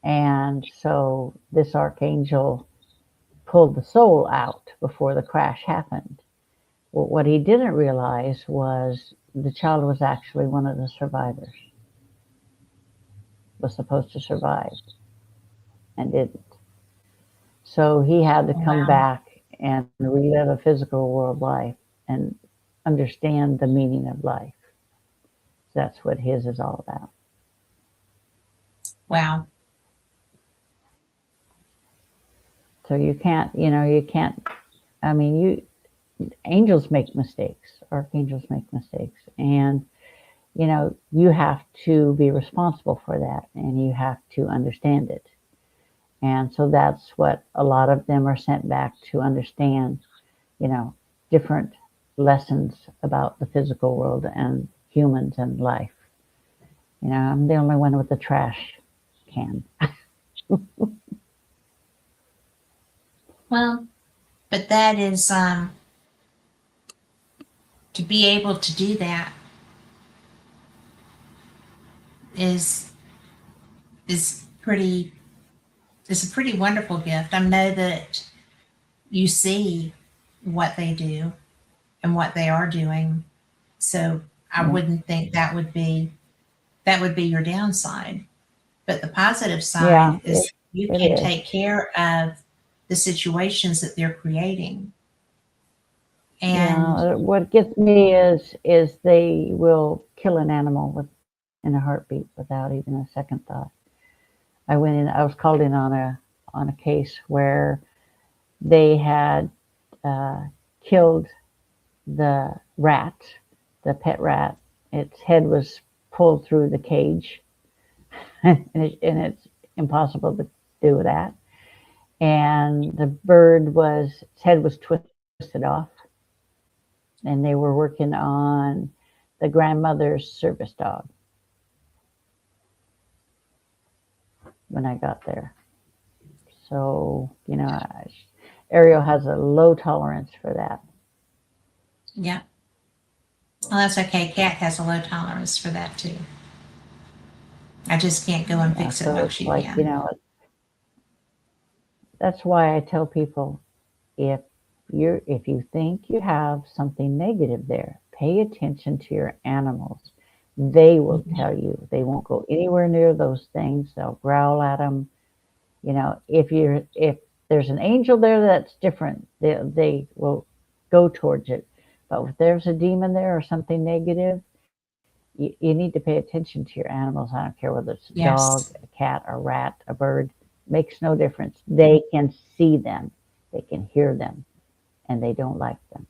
And so this archangel pulled the soul out before the crash happened. Well, what he didn't realize was the child was actually one of the survivors, was supposed to survive and didn't. So he had to come Wow. back and relive a physical world life and understand the meaning of life. That's what his is all about. Wow. So you can't, I mean, angels make mistakes, archangels make mistakes, and you have to be responsible for that, and you have to understand it. And so that's what a lot of them are sent back to understand, you know, different lessons about the physical world and humans and life. I'm the only one with the trash can. Well, but that is to be able to do that is is pretty is a pretty wonderful gift. I know that you see what they do and what they are doing. So I Yeah, wouldn't think that would be your downside. But the positive yeah, side is you it can is. take care of the situations that they're creating. And Yeah, what gets me is they will kill an animal in a heartbeat without even a second thought. I was called in on a case where they had uh, killed the rat, the pet rat. Its head was pulled through the cage, and it's impossible to do that. And the bird its head was twisted off, and they were working on the grandmother's service dog when I got there. So, Ariel has a low tolerance for that. yeah, well, that's okay. Cat has a low tolerance for that too. I just can't go and Yeah, fix it so like it's she like, can. that's why I tell people if you think you have something negative there, pay attention to your animals. They will Mhm. tell you. They won't go anywhere near those things. They'll growl at them. If there's an angel there, that's different. They will go towards it. But if there's a demon there or something negative, you need to pay attention to your animals. I don't care whether it's a dog, Yes. a cat, a rat, a bird. Makes no difference. They can see them. They can hear them, and they don't like them.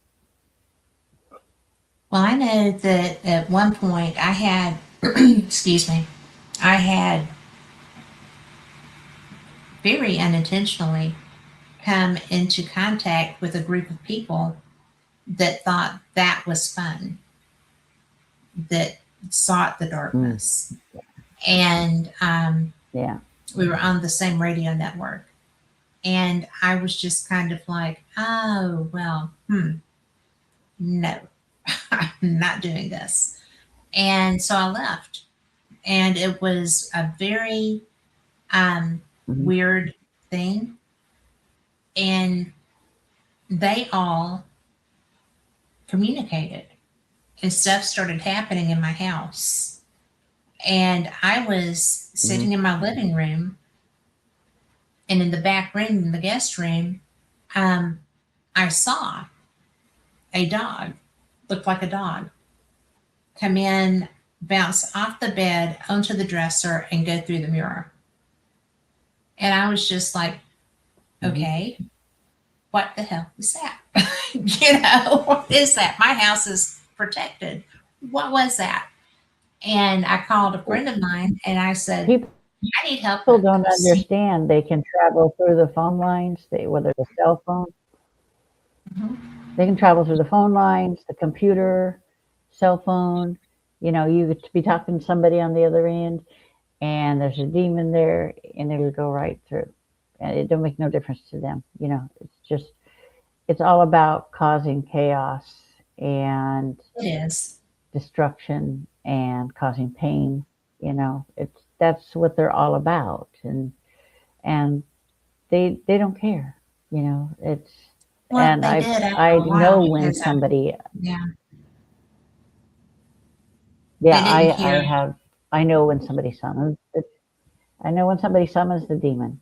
Well, I know that at one point I had, excuse me, I had very unintentionally come into contact with a group of people that thought that was fun. that sought the darkness. And Yeah. we were on the same radio network. And I was just kind of like, oh, well, no, I'm not doing this. And so I left. And it was a very Mhm. weird thing. And they all communicated, and stuff started happening in my house. And I was Mhm. sitting in my living room, and in the back room, in the guest room, um, I saw a dog, looked like a dog, come in, bounce off the bed onto the dresser, and go through the mirror. And I was just like, Mhm. okay, what the hell is that? What is that? My house is protected. What was that? And I called a friend of mine and I said, People I need help with don't this. understand they can travel through the phone lines, whether it's a cell phone, Mhm. they can travel through the phone lines, the computer, cell phone. You could be talking to somebody on the other end, and there's a demon there, and it'll go right through. And it don't make no difference to them. It's all about causing chaos and It is. destruction and causing pain. That's what they're all about, and they don't care. It's Well, and they I did after I a while know when because, somebody, yeah, yeah, they didn't care. I know when somebody summons it. I know when somebody summons the demon.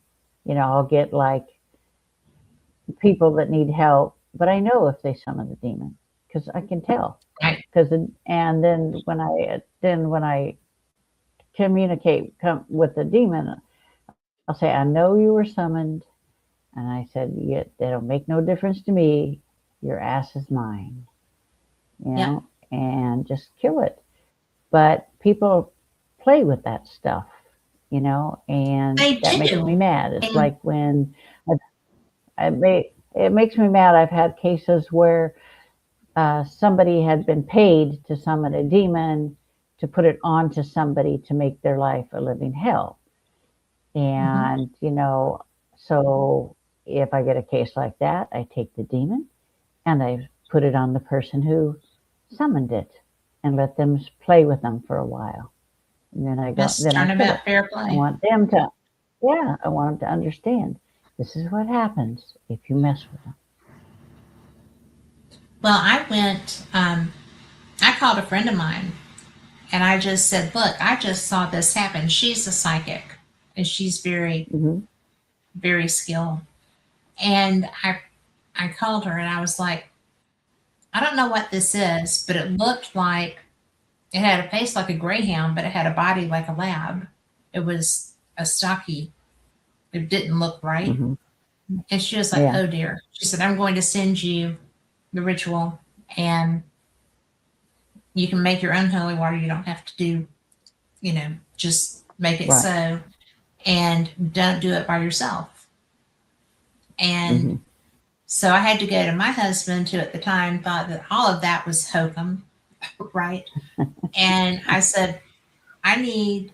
I'll get like people that need help, but I know if they summon the demon because I can tell. Right. Because and then when I communicate with the demon, I'll say, I know you were summoned, and I said, yeah, that'll make no difference to me. Your ass is mine, Yep. and just kill it. But people play with that stuff, and They that makes me do. mad. It's And like when it makes me mad. I've had cases where somebody had been paid to summon a demon to put it onto somebody to make their life a living hell. mhm. And, so if I get a case like that, I take the demon and I put it on the person who summoned it and let them play with them for a while. And Just then I kill it. turnabout fair I play. want them to, yeah, I want them to understand this is what happens if you mess with them. Well, I called a friend of mine and I just said, look, I just saw this happen. She's a psychic and she's very, Hmm. very skilled. And I called her and I was like, I don't know what this is, but it looked like it had a face like a greyhound, but it had a body like a lab. It was a stocky. It didn't look right. Hmm. And she was like, Yeah, oh dear. She said, I'm going to send you the ritual and you can make your own holy water. You don't have to do, just make it right. so and don't do it by yourself. And Hmm. so I had to go to my husband, who at the time thought that all of that was hokum, right? And I said, I need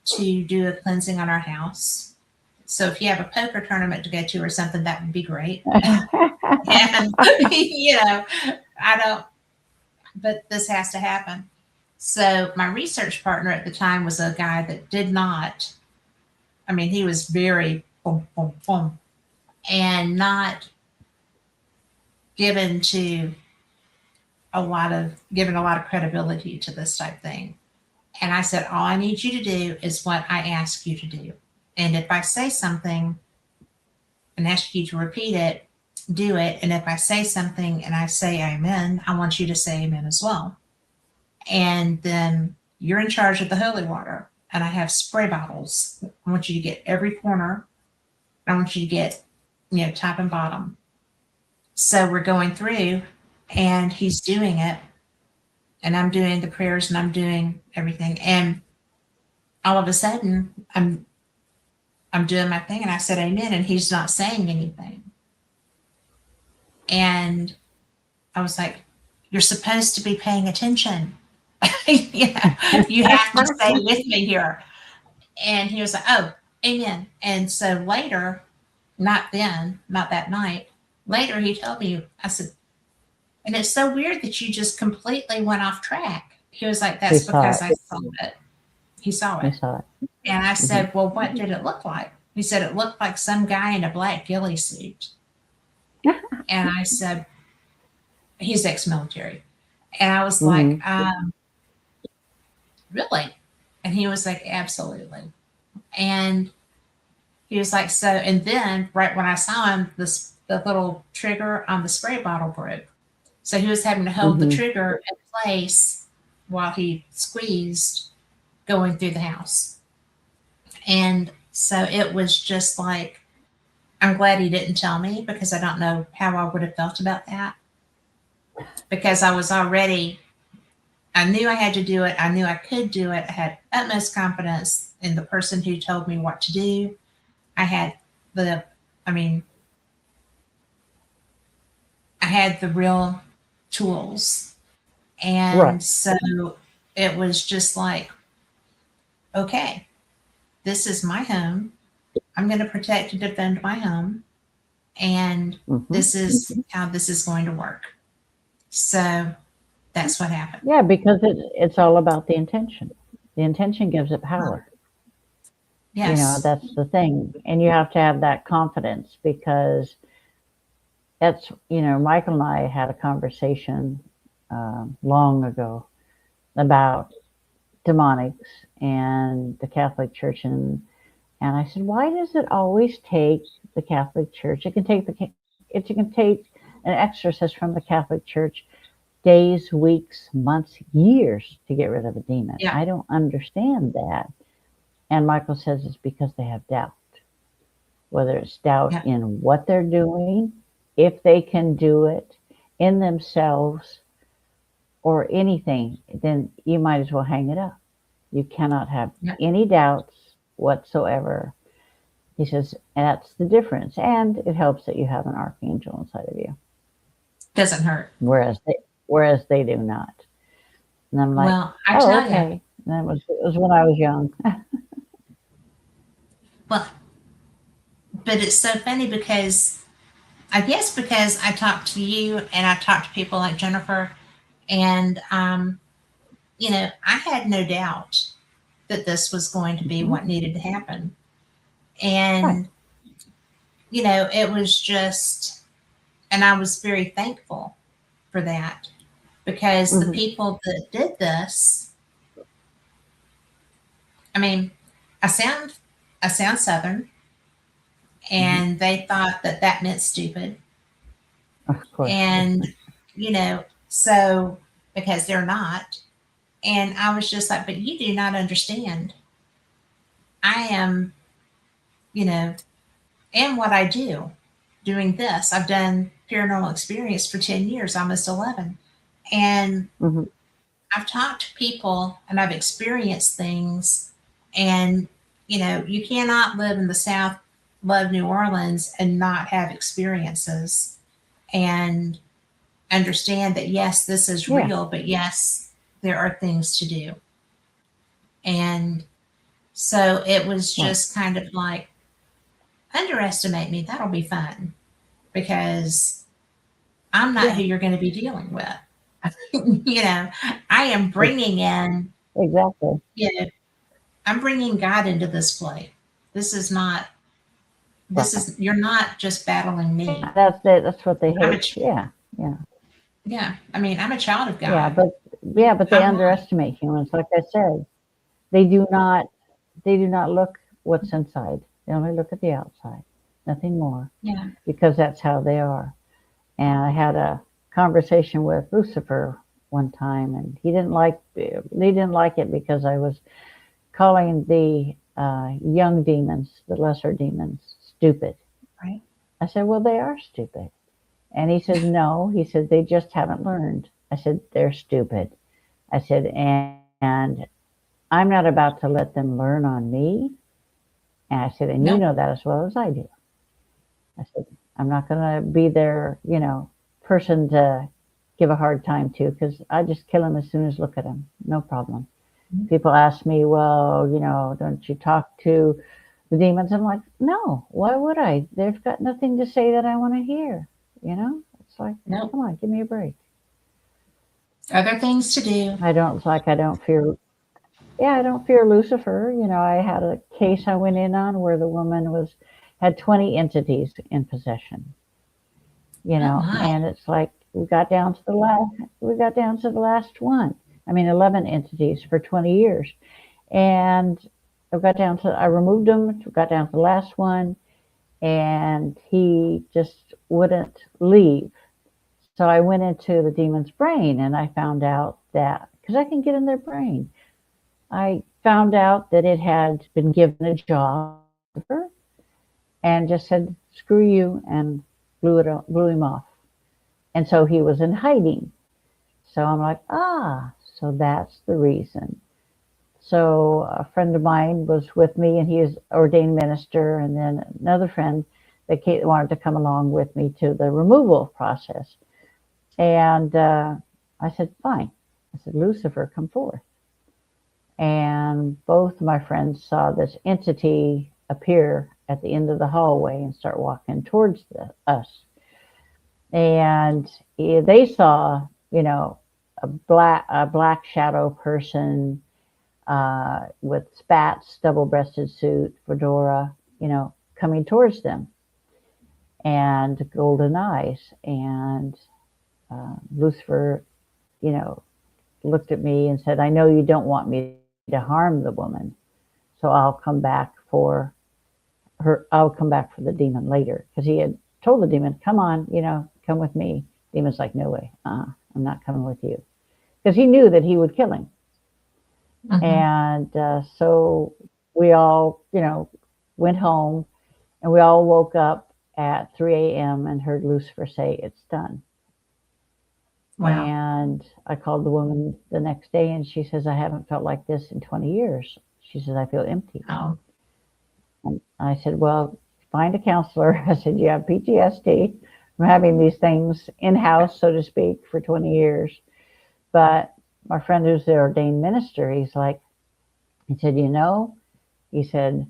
to do a cleansing on our house. So if you have a poker tournament to go to or something, that would be great. And, I don't, but this has to happen. So my research partner at the time was a guy that did not, I mean, he was very boom, boom, boom, and not given to given a lot of credibility to this type thing. And I said, all I need you to do is what I ask you to do. And if I say something and ask you to repeat it, do it. And if I say something and I say amen, I want you to say amen as well. And then you're in charge of the holy water. And I have spray bottles. I want you to get every corner. I want you to get, top and bottom. So we're going through and he's doing it. And I'm doing the prayers and I'm doing everything. And all of a sudden I'm doing my thing and I said amen and he's not saying anything. And I was like, you're supposed to be paying attention. Yeah, you have to stay with me here. And he was like, oh, amen. And so later, not then, not that night, later he told me, I said, and it's so weird that you just completely went off track. He was like, He that's saw because it. I saw it. He saw He it. saw it. And I Hmm. said, well, what did it look like? He said, it looked like some guy in a black ghillie suit. And I said, he's ex military. And I was like, Hmm. really? And he was like, absolutely. And he was like, so, and then right when I saw him, the little trigger on the spray bottle broke. So he was having to hold the Hmm. trigger in place while he squeezed going through the house. And so it was just like, I'm glad he didn't tell me because I don't know how I would have felt about that. Because I was already, I knew I had to do it. I knew I could do it. I had utmost confidence in the person who told me what to do. I had the, I mean, I had the real tools. Right. And so it was just like, okay, this is my home. I'm going to protect and defend my home. And Hmm. this is how this is going to work. So that's what happened. Yeah, because it's all about the intention. The intention gives it power. Yes. That's the thing. And you have to have that confidence because Michael and I had a conversation long ago about demonics and the Catholic Church. And I said, why does it always take the Catholic Church? It can take an exorcist from the Catholic Church days, weeks, months, years to get rid of a demon. Yeah. I don't understand that. And Michael says it's because they have doubt, whether it's doubt Yeah. in what they're doing, if they can do it in themselves or anything, then you might as well hang it up. You cannot have Yeah. any doubts whatsoever. He says, that's the difference. And it helps that you have an archangel inside of you, Doesn't hurt. whereas they do not. And I'm like, Well, I oh, tell you, okay. And it was when I was young. well, but it's so funny because I guess because I talked to you and I talked to people like Jennifer, and I had no doubt that this was going to be Mhm. what needed to happen. Right. And it was just, and I was very thankful for that because the Hmm. people that did this, I mean, I sound I sound Southern, Hmm. and they thought that that meant stupid. Of course. And, so because they're not. And I was just like, but you do not understand. I am, you know, am what I do doing this. I've done paranormal experience for 10 years, almost 11. And Hmm. I've talked to people and I've experienced things. And, you cannot live in the South, love New Orleans, and not have experiences and understand that, yes, this is Yeah. real, but yes, there are things to do. And so it was Right. just kind of like, underestimate me. That'll be fun because I'm not Yeah. who you're going to be dealing with. I am Ex- bringing in, Exactly. you know, I'm bringing God into this play. This is not, Right. you're not just battling me. That's what they I'm a, hate. Yeah. Yeah. yeah, I mean, I'm a child of Yeah. God. But they I'm not. underestimate humans. Like I said, they do not they do not look what's inside. They only look at the outside, nothing more, Yeah. because that's how they are. And I had a conversation with Lucifer one time, and he didn't like it because I was calling the young demons, the lesser demons, stupid. Right. I said, well, they are stupid. And he said, no. He said, they just haven't learned. I said, they're stupid. I said, and I'm not about to let them learn on me. And I said, and you Nope. know that as well as I do. I said, I'm not going to be their, person to give a hard time to because I just kill them as soon as look at them. No problem. People ask me, well, don't you talk to the demons? I'm like, no, why would I? They've got nothing to say that I want to hear. It's like, Nope. come on, give me a break. Other things to do. I don't fear. Yeah, I don't fear Lucifer. I had a case I went in on where the woman had 20 entities in possession. Oh my. And it's like we got down to the last one. I mean, 11 entities for 20 years. And I removed him, got down to the last one, and he just wouldn't leave. So I went into the demon's brain and I found out that, because I can get in their brain, I found out that it had been given a job and just said, screw you, and blew him off. And so he was in hiding. So I'm like, so that's the reason. So a friend of mine was with me, and he is ordained minister, and then another friend that wanted to come along with me to the removal process. And I said, fine. I said, Lucifer, come forth. And both of my friends saw this entity appear at the end of the hallway and start walking towards us. And they saw, a black shadow person with spats, double-breasted suit, fedora, coming towards them, and golden eyes. And Lucifer, looked at me and said, I know you don't want me to harm the woman, so I'll come back for her. I'll come back for the demon later, because he had told the demon, come on, come with me. Demon's like, no way, I'm not coming with you, because he knew that he would kill him. Mm-hmm. And so we all, went home, and we all woke up at 3 a.m. and heard Lucifer say, it's done. Wow. And I called the woman the next day, and she says, I haven't felt like this in 20 years. She says, I feel empty. Oh. And I said, well, find a counselor. I said, you have PTSD from having these things in-house, so to speak, for 20 years. But my friend who's the ordained minister, he said, he said,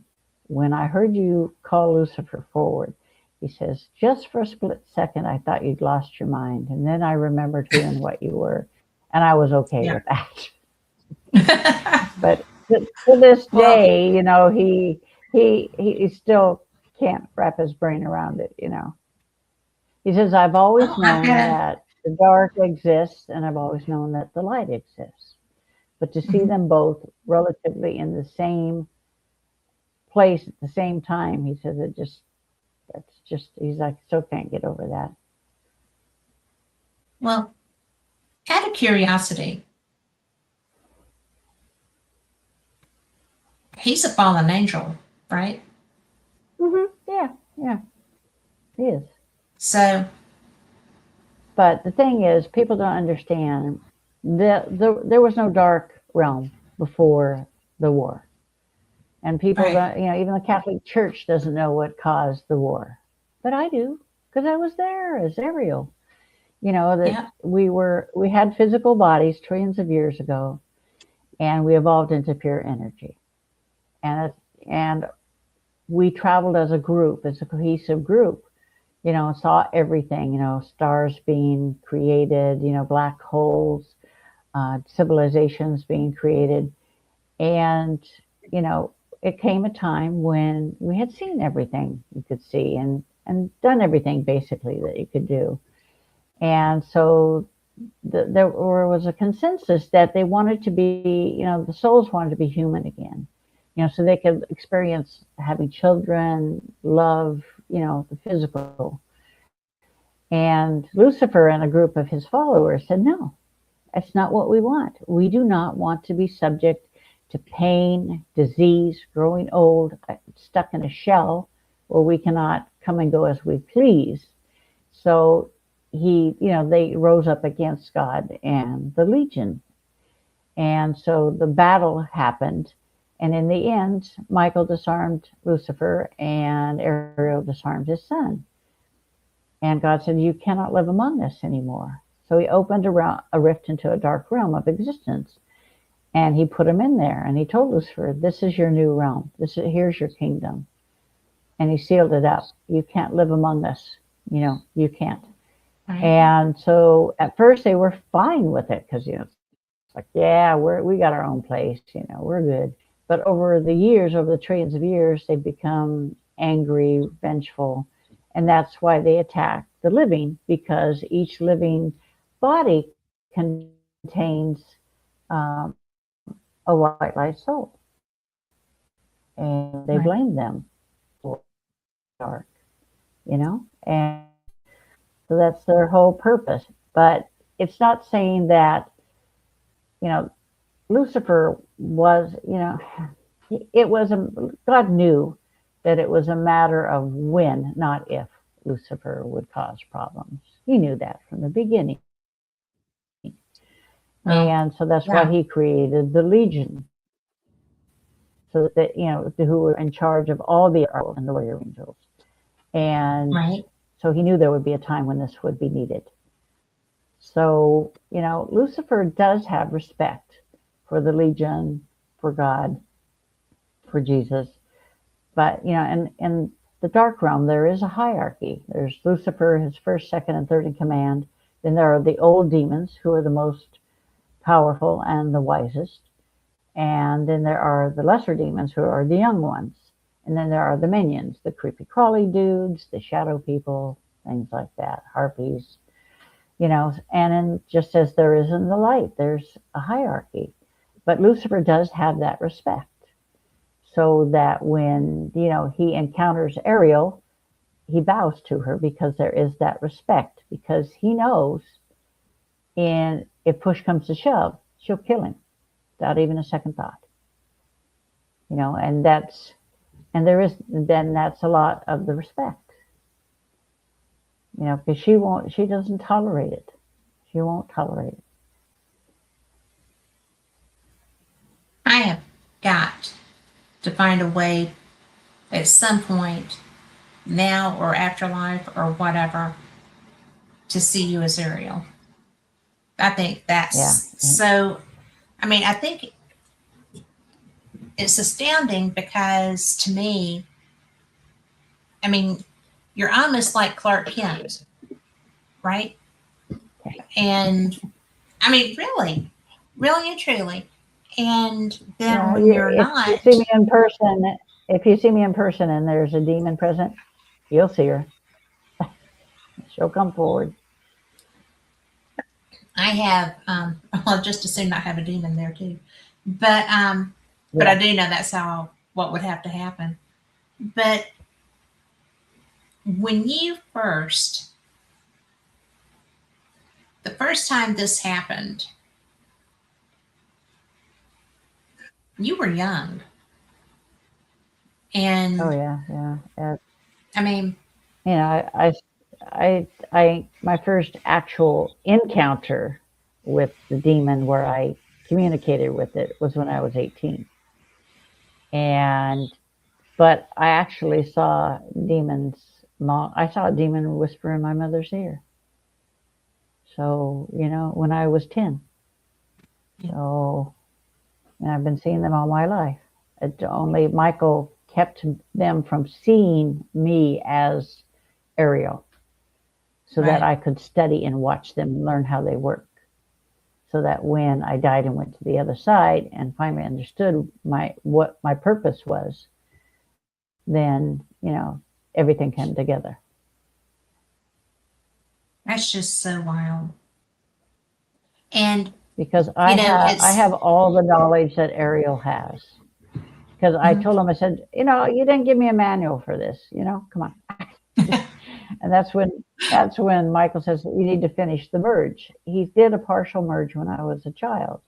when I heard you call Lucifer forward, he says, just for a split second, I thought you'd lost your mind. And then I remembered who and what you were. And I was okay with that. But to this day, he still can't wrap his brain around it, He says, I've always known that the dark exists, and I've always known that the light exists. But to see them both relatively in the same place at the same time, he says, he's like, still can't get over that. Well, out of curiosity, he's a fallen angel, right? Mm-hmm. Yeah, he is. So, but the thing is, people don't understand that there was no dark realm before the war. And people, right. Even the Catholic Church doesn't know what caused the war. But I do, because I was there as Ariel. We had physical bodies trillions of years ago, and we evolved into pure energy. And we traveled as a group, as a cohesive group, saw everything, stars being created, black holes, civilizations being created. And, it came a time when we had seen everything you could see and done everything basically that you could do. And so there was a consensus that they wanted to be, the souls wanted to be human again, so they could experience having children, love, the physical. And Lucifer and a group of his followers said, no, that's not what we want. We do not want to be subject to pain, disease, growing old, stuck in a shell where we cannot come and go as we please. So they rose up against God and the Legion. And so the battle happened. And in the end, Michael disarmed Lucifer and Ariel disarmed his son. And God said, you cannot live among us anymore. So he opened a rift into a dark realm of existence, and he put him in there. And he told Lucifer, "This is your new realm. Here's your kingdom." And he sealed it up. You can't live among us. You can't. Right. And so at first they were fine with it because it's like, yeah, we got our own place. We're good. But over the trillions of years, they've become angry, vengeful, and that's why they attack the living, because each living body contains um, a white light soul, and they Right. blame them for dark, and so that's their whole purpose. But it's not saying that you know Lucifer was, it was God knew that it was a matter of when, not if, Lucifer would cause problems. He knew that from the beginning. Well, And so that's why yeah. he created the Legion, so that, who were in charge of all the archangels and the warrior angels. And Right. so he knew there would be a time when this would be needed. So, Lucifer does have respect for the Legion, for God, for Jesus. But, in the dark realm, there is a hierarchy. There's Lucifer, his first, second, and third in command. Then there are the old demons, who are the most powerful and the wisest. And then there are the lesser demons, who are the young ones. And then there are the minions, the creepy crawly dudes, the shadow people, things like that, harpies, and just as there is in the light, there's a hierarchy. But Lucifer does have that respect, so that when, he encounters Ariel, he bows to her, because there is that respect, because he knows, and if push comes to shove, she'll kill him without even a second thought. And that's a lot of the respect, because she doesn't tolerate it. She won't tolerate it. I have got to find a way at some point, now or afterlife or whatever, to see you as Ariel. I think Yeah. that's so. I think it's astounding because to me, I mean, you're almost like Clark Kent, right? And really, really and truly. And then Yeah, when you're if you see me not, in person, and there's a demon present, you'll see her. She'll come forward. I have, well, just as soon not have a demon there too. But Yeah. I do know that's how, what would have to happen. But when the first time this happened, you were young. Oh And yeah, yeah. I mean, My first actual encounter with the demon, where I communicated with it, was when I was 18. And but I actually saw demons. I saw a demon whisper in my mother's ear. So, when I was 10. So, and I've been seeing them all my life. Only Michael kept them from seeing me as Ariel, so that right. I could study and watch them and learn how they work. So that when I died and went to the other side and finally understood what my purpose was, then, everything came together. That's just so wild. And, Because I it's, have all the knowledge that Ariel has. Because I mhm, told him, I said, you didn't give me a manual for this, come on. And that's when Michael says, you need to finish the merge. He did a partial merge when I was a child,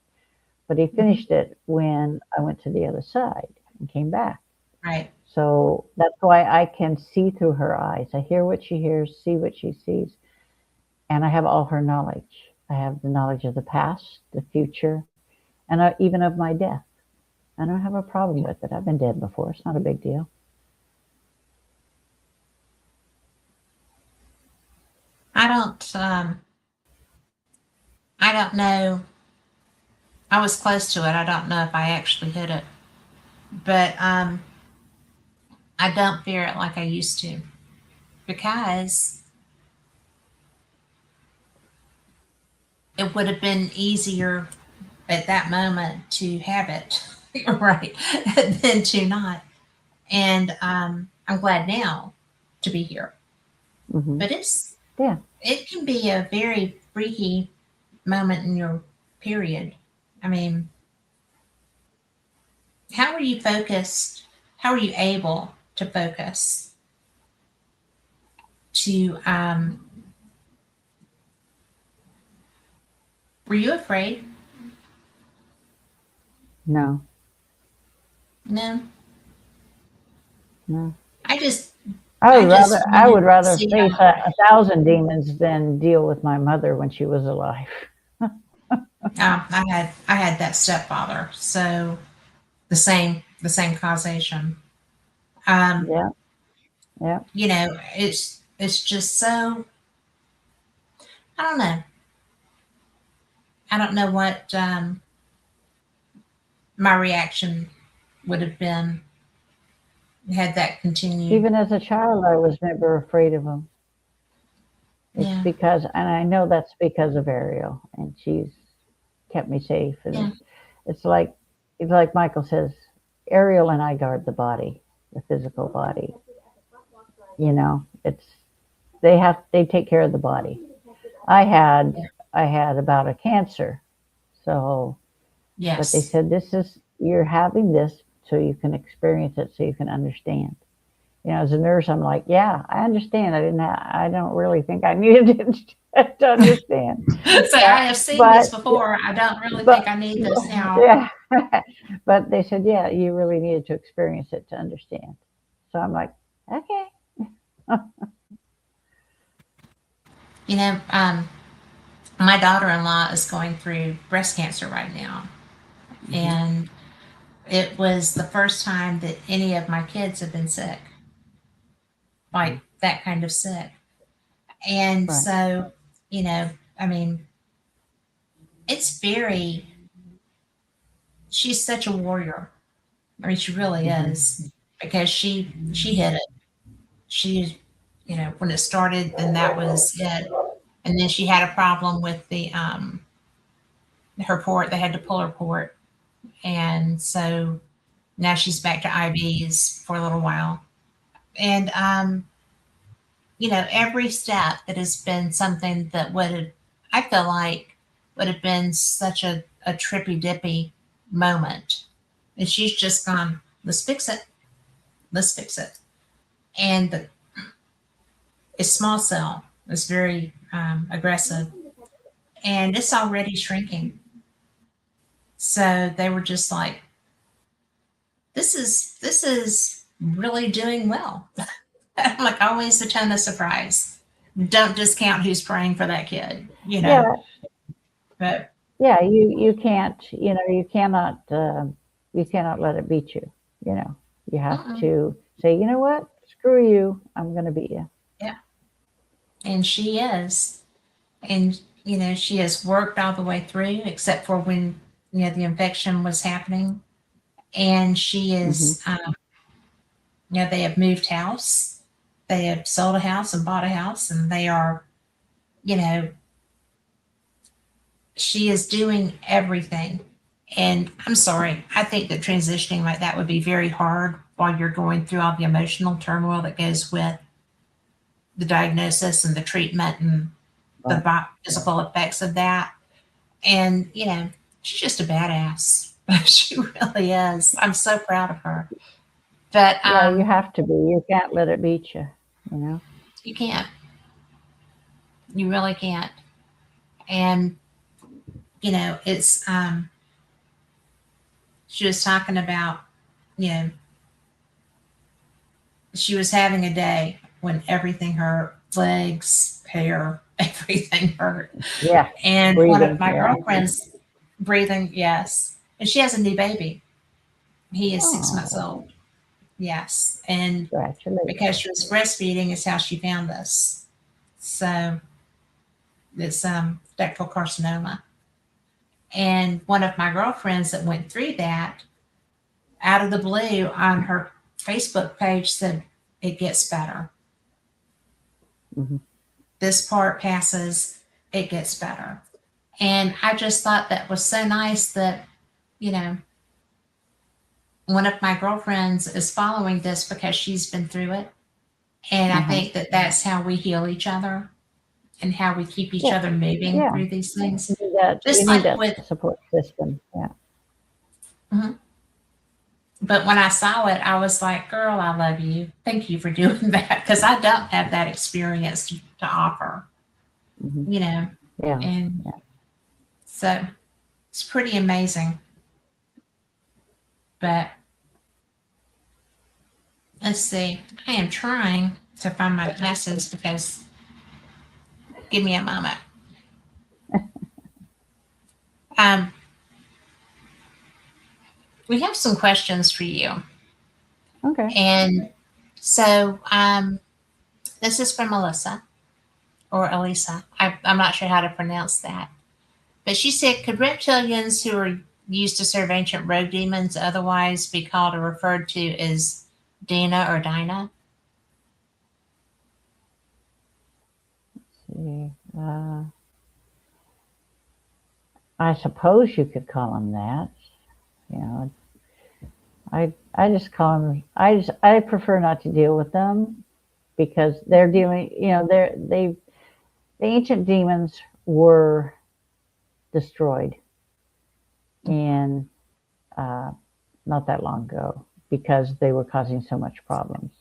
but he mhm, finished it when I went to the other side and came back. right. So that's why I can see through her eyes. I hear what she hears, see what she sees, and I have all her knowledge. I have the knowledge of the past, the future, and even of my death. I don't have a problem with it. I've been dead before. It's not a big deal. I don't, I don't know. I was close to it. I don't know if I actually hit it, but I don't fear it like I used to because it would have been easier at that moment to have it, right, than to not. And I'm glad now to be here. Hmm. But Yeah. it can be a very freaky moment in your period. I mean, how are you focused? How are you able to focus to were you afraid? No, No. no. I just I would I rather just I would wanted to rather see face how a thousand demons than deal with my mother when she was alive. I had that stepfather, so the same causation. Um, Yeah, yeah. it's just so I don't know. I don't know what my reaction would have been had that continued. Even as a child, I was never afraid of them. It's Yeah, because, and I know that's because of Ariel, and she's kept me safe. yeah, And it's like, it's like Michael says, Ariel and I guard the body, the physical body. It's they take care of the body. I had yeah. I had about a cancer, so but they Yes. said this is you're having this so you can experience it, so you can understand. As a nurse, I'm like, yeah, I understand. I don't really think I needed it to understand. So But, I have seen this but, before. I don't really think but, I need this now. yeah. But they said, yeah, you really needed to experience it to understand. So I'm like, okay. My daughter-in-law is going through breast cancer right now, Hmm. and it was the first time that any of my kids have been sick, like that kind of sick. And Right. so, you know, I mean, it's very, she's such a warrior. I mean, she really Hmm. is because she hit it. She, when it started, then that was it. And then she had a problem with the her port. They had to pull her port, and so now she's back to IVs for a little while. And every step that has been something that would have, I feel like, would have been such a trippy dippy moment. And she's just gone, let's fix it. Let's fix it. And it's small cell. It's very aggressive. And it's already shrinking. So they were just like, this is really doing well. I'm like always the tone of surprise. Don't discount who's praying for that kid. Yeah. But Yeah. You can't, you cannot let it beat you. You have mm-mm. to say, you know what? Screw you. I'm going to beat you. Yeah, and she is, and she has worked all the way through, except for when the infection was happening, and she Hmm. is, they have moved house, they have sold a house and bought a house, and they are, you know, she is doing everything. And I'm sorry, I think that transitioning like that would be very hard while you're going through all the emotional turmoil that goes with the diagnosis and the treatment and the Right. physical effects of that. And, she's just a badass. She really is. I'm so proud of her. But Yeah, you have to be. You can't let it beat you, you know? you can't. You really can't. And, it's, she was talking about, you know, she was having a day when everything hurt, legs, hair, everything hurt. Yeah. And one of Breathing. my Yeah. girlfriends breathing, yes. And she has a new baby. He is 6 months Oh, old. Yes. And because congratulations. she was breastfeeding is how she found this. So it's ductal carcinoma. And one of my girlfriends that went through that, out of the blue on her Facebook page, said, "It gets better. Hmm. This part passes, it gets better." And I just thought that was so nice that, you know, one of my girlfriends is following this because she's been through it. And I Uh-huh. think that that's how we heal each other and how we keep each Yeah. other moving Yeah. through these things. You Just need like that with, support system. Yeah. mhm. But when I saw it, I was like, girl, I love you. Thank you for doing that. Because I don't have that experience to offer, Hmm. you know. Yeah. And Yeah. so it's pretty amazing. But let's see. I am trying to find my glasses because give me a moment. Um, we have some questions for you. Okay. And so this is from Melissa or Elisa. I'm not sure how to pronounce that. But she said, could reptilians who are used to serve ancient road demons otherwise be called or referred to as Dina or Dinah? See. I suppose you could call them that. You know, I just call them. I prefer not to deal with them because they're dealing. You know, the ancient demons were destroyed in uh, not that long ago because they were causing so much problems.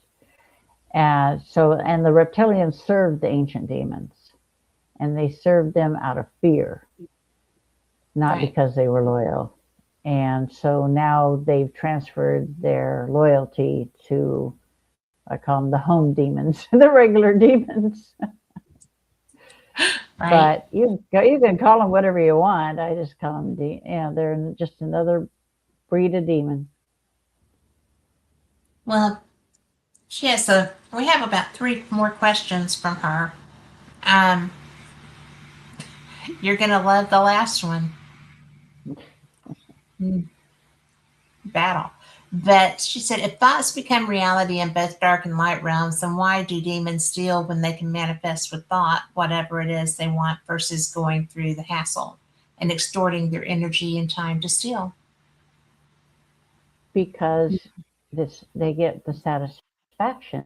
And the reptilians served the ancient demons, and they served them out of fear, not Right. because they were loyal. And so now they've transferred their loyalty to, I call them the home demons, the regular demons. Right. But you can call them whatever you want. I just call them, they're just another breed of demon. Well, we have about three more questions from her. Um, you're going to love the last one. Mm, battle. But she said, if thoughts become reality in both dark and light realms, then why do demons steal when they can manifest with thought whatever it is they want versus going through the hassle and extorting their energy and time to steal? Because they get the satisfaction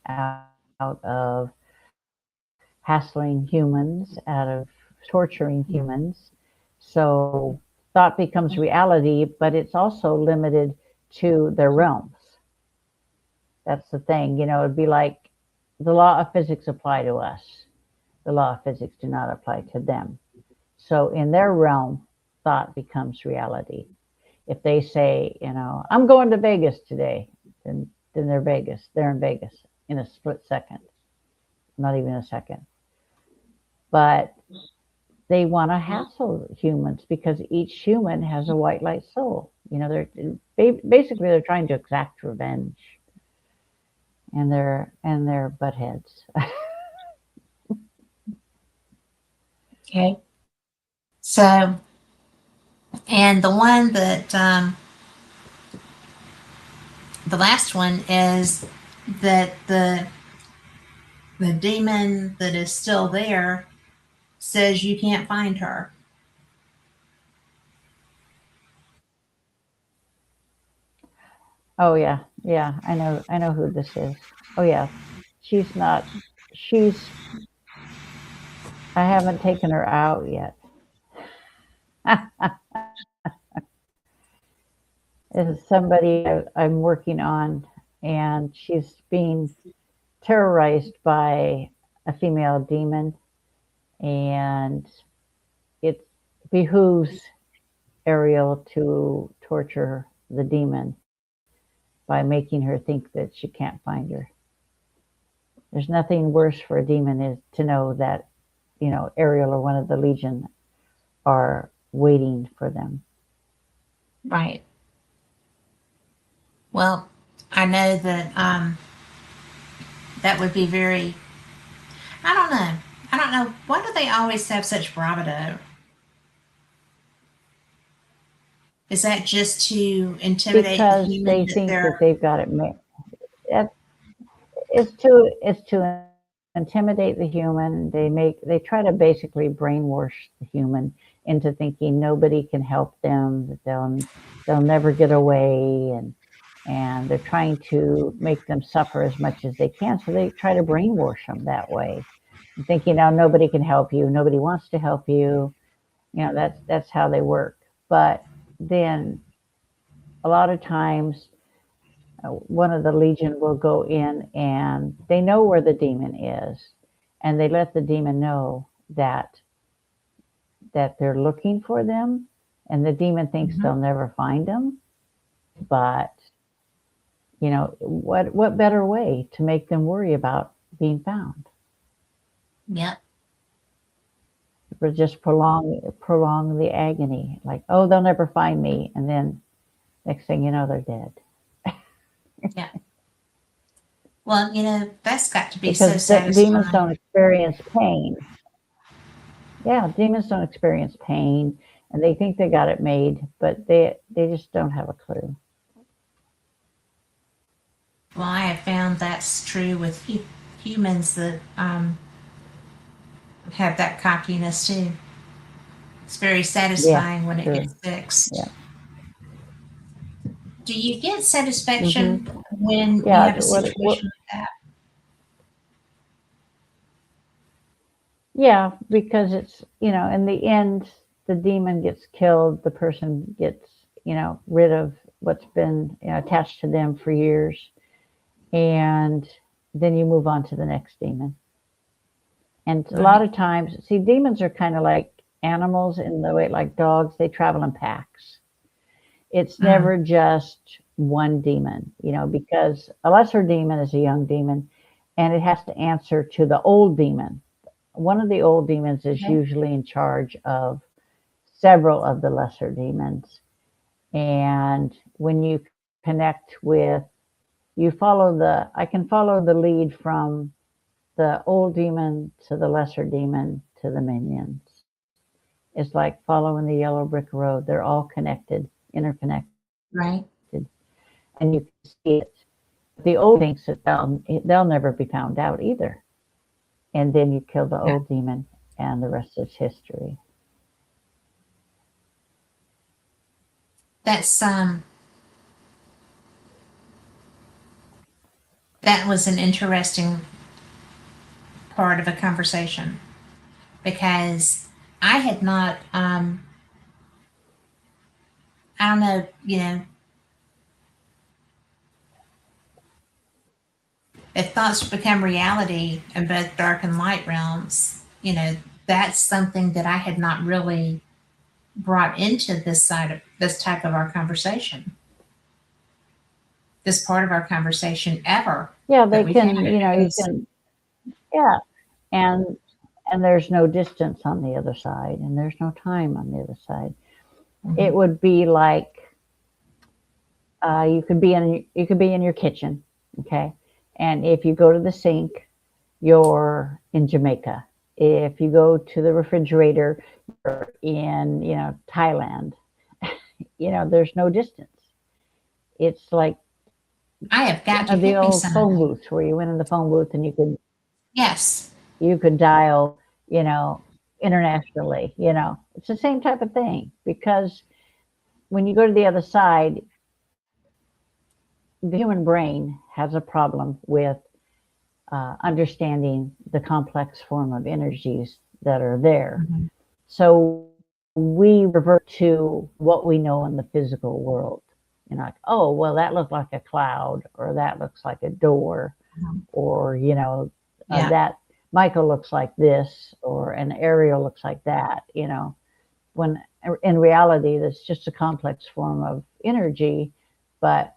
out of hassling humans, out of torturing humans. So thought becomes reality, but it's also limited to their realms. That's the thing. It'd be like the law of physics apply to us. The law of physics do not apply to them. So in their realm, thought becomes reality. If they say, I'm going to Vegas today, then they're Vegas. They're in Vegas in a split second, not even a second. But they want to hassle humans because each human has a white light soul. They're trying to exact revenge, and they're butt heads. Okay. So, and the one that, the last one is that the demon that is still there says you can't find her. Oh yeah, yeah. I know who this is. Oh yeah, she's not. She's. I haven't taken her out yet. This is somebody I'm working on, and she's being terrorized by a female demon, and it behooves Ariel to torture the demon by making her think that she can't find her. There's nothing worse for a demon is to know that, Ariel or one of the Legion are waiting for them. Right. Well, I know that that would be very, I don't know. I don't know. Why do they always have such bravado? Is that just to intimidate the because human they that think they're that they've got it made. It's to intimidate the human. They try to basically brainwash the human into thinking nobody can help them, that they'll never get away, and they're trying to make them suffer as much as they can. So they try to brainwash them that way, thinking now nobody can help you, nobody wants to help you. That's how they work. But then a lot of times one of the legion will go in and they know where the demon is, and they let the demon know that they're looking for them, and the demon thinks Mhm. they'll never find them. But what better way to make them worry about being found? Yep. But just prolong the agony, like, oh, they'll never find me, and then next thing you know, they're dead. Yeah. Well, that's got to be so Because demons satisfying. don't experience pain. Yeah, demons don't experience pain, and they think they got it made, but they just don't have a clue. Well, I have found that's true with humans that have that cockiness too. It's very Yeah, satisfying when it gets sure. fixed. Yeah. Do you get Hmm. satisfaction when you Yeah. have a situation like that? Yeah, because it's, in the end, the demon gets killed, the person gets, rid of what's been, attached to them for years, and then you move on to the next demon. And a lot Right. of times, see, demons are kind of like animals in the way, like dogs, they travel in packs. It's Mm. never just one demon, because a lesser demon is a young demon and it has to answer to the old demon. One of the old demons is Okay. usually in charge of several of the lesser demons. And when you connect with, I can follow the lead from the old demon to the lesser demon to the minions. It's like following the yellow brick road. They're all connected, interconnected, Right. and you can see it. The old thinks that they'll never be found out either. And then you kill the Yeah. old demon, and the rest is history. That's that was an interesting part of a conversation because I had not I don't know, if thoughts become reality in both dark and light realms, that's something that I had not really brought into this side of this type of our conversation, this part of our conversation ever Yeah, that they we've had can, it you because can, yeah, and there's no distance on the other side, and there's no time on the other side. It Mhm. would be like you could be in your kitchen, okay, and if you go to the sink, you're in Jamaica. If you go to the refrigerator, you're in Thailand. There's no distance. It's like I have got to the get me old some of phone that. booths where you went in the phone booth and Yes. you could dial, internationally. It's the same type of thing because when you go to the other side, the human brain has a problem with understanding the complex form of energies that are there. Mhm. So we revert to what we know in the physical world. Like, oh, well, that looked like a cloud, or that looks like a door, Mhm. or Yeah. that Michael looks like this, or an Ariel looks like that. When in reality, that's just a complex form of energy, but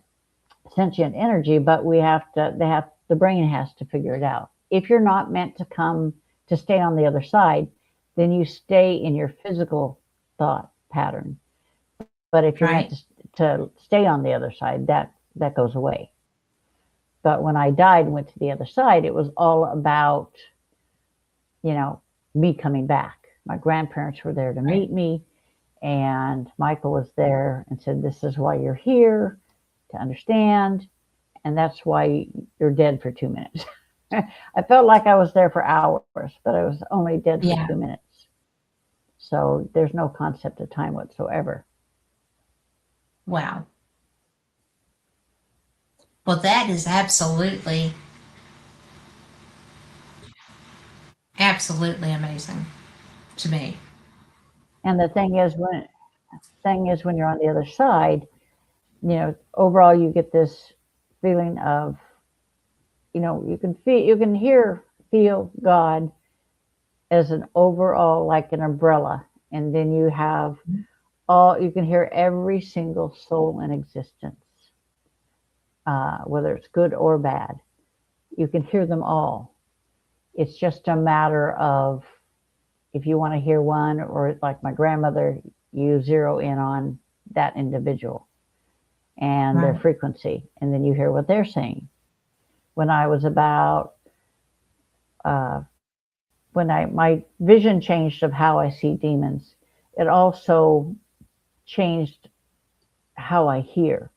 sentient energy. But the brain has to figure it out. If you're not meant to stay on the other side, then you stay in your physical thought pattern. But if you're meant Right. to stay on the other side, that goes away. But when I died and went to the other side, it was all about, you know, me coming back. My grandparents were there to Right. meet me, And Michael was there and said, "This is why you're here, to understand, and that's why you're dead for 2 minutes." I felt like I was there for hours, but I was only dead for Yeah. 2 minutes. So there's no concept of time whatsoever. Wow. Well, that is absolutely amazing to me. And the thing is when you're on the other side, overall you get this feeling of, you can feel God as an overall, like an umbrella. And then you can hear every single soul in existence, whether it's good or bad. You can hear them all. It's just a matter of, if you want to hear one, or like my grandmother, you zero in on that individual and their Right. frequency, and then you hear what they're saying. When I was about, uh, my vision changed of how I see demons, it also changed how I hear,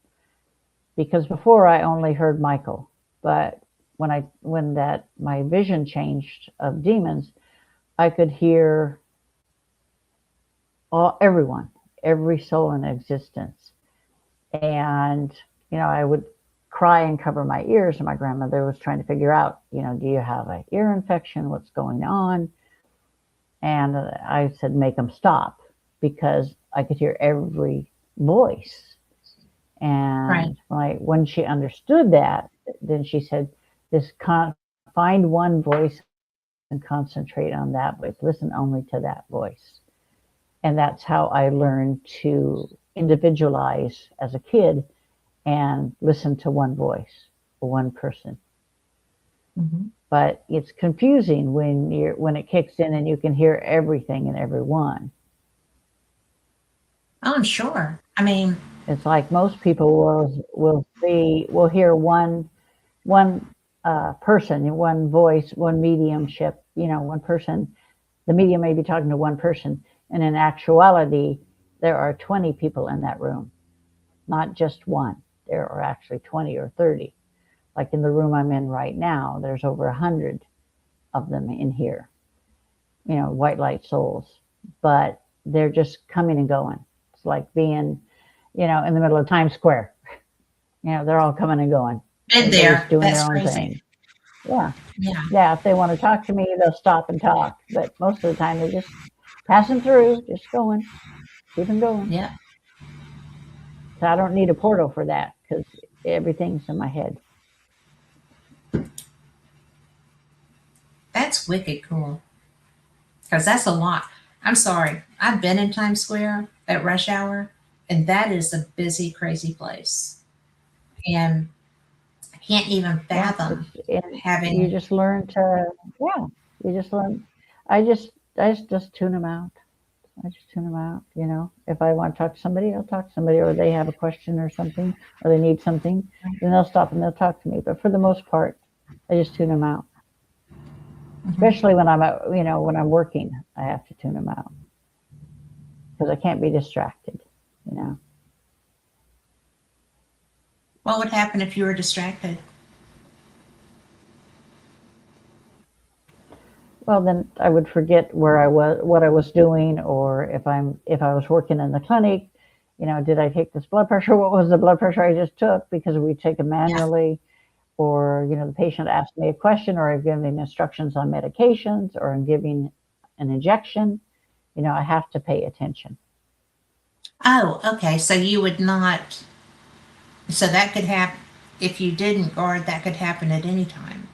because before I only heard Michael, but when that my vision changed of demons, I could hear everyone, every soul in existence. And I would cry and cover my ears, and my grandmother was trying to figure out, do you have an ear infection, what's going on? And I said, make them stop, because I could hear every voice. Right. And when she understood that, then she said, just find one voice and concentrate on that voice, listen only to that voice. And that's how I learned to individualize as a kid and listen to one voice, one person. Hmm. But it's confusing when it kicks in and you can hear everything and everyone. Oh, I'm sure. I mean, It's like most people will hear one person, one voice, one mediumship. One person. The medium may be talking to one person, and in actuality, there are 20 people in that room, not just one. There are actually 20 or 30. Like in the room I'm in right now, there's over 100 of them in here, white light souls, but they're just coming and going. It's like being, in the middle of Times Square. They're all coming and going. been Everybody's there. doing their That's own crazy. thing. Yeah. Yeah. Yeah. If they want to talk to me, they'll stop and talk. But most of the time, they're just passing through, just going, keeping going. Yeah. So I don't need a portal for that, because everything's in my head. That's wicked cool. Because that's a lot. I'm sorry. I've been in Times Square at rush hour, and that is a busy, crazy place. And I can't even Yeah. fathom You having. just learn to, yeah, you just learn. I just tune them out. I just tune them out. If I want to talk to somebody, I'll talk to somebody, or they have a question or something, or they need something, then they'll stop and they'll talk to me. But for the most part, I just tune them out. Mhm. Especially when I'm working, I have to tune them out, because I can't be distracted. You know. What would happen if you were distracted? Well, then I would forget where I was, what I was doing, or if I was working in the clinic, did I take this blood pressure? What was the blood pressure I just took? Because we take it Yeah. manually, or the patient asked me a question, or I've given instructions on medications, or I'm giving an injection. I have to pay attention. Oh, okay. So you would not. So that could happen if you didn't guard. That could happen at any time.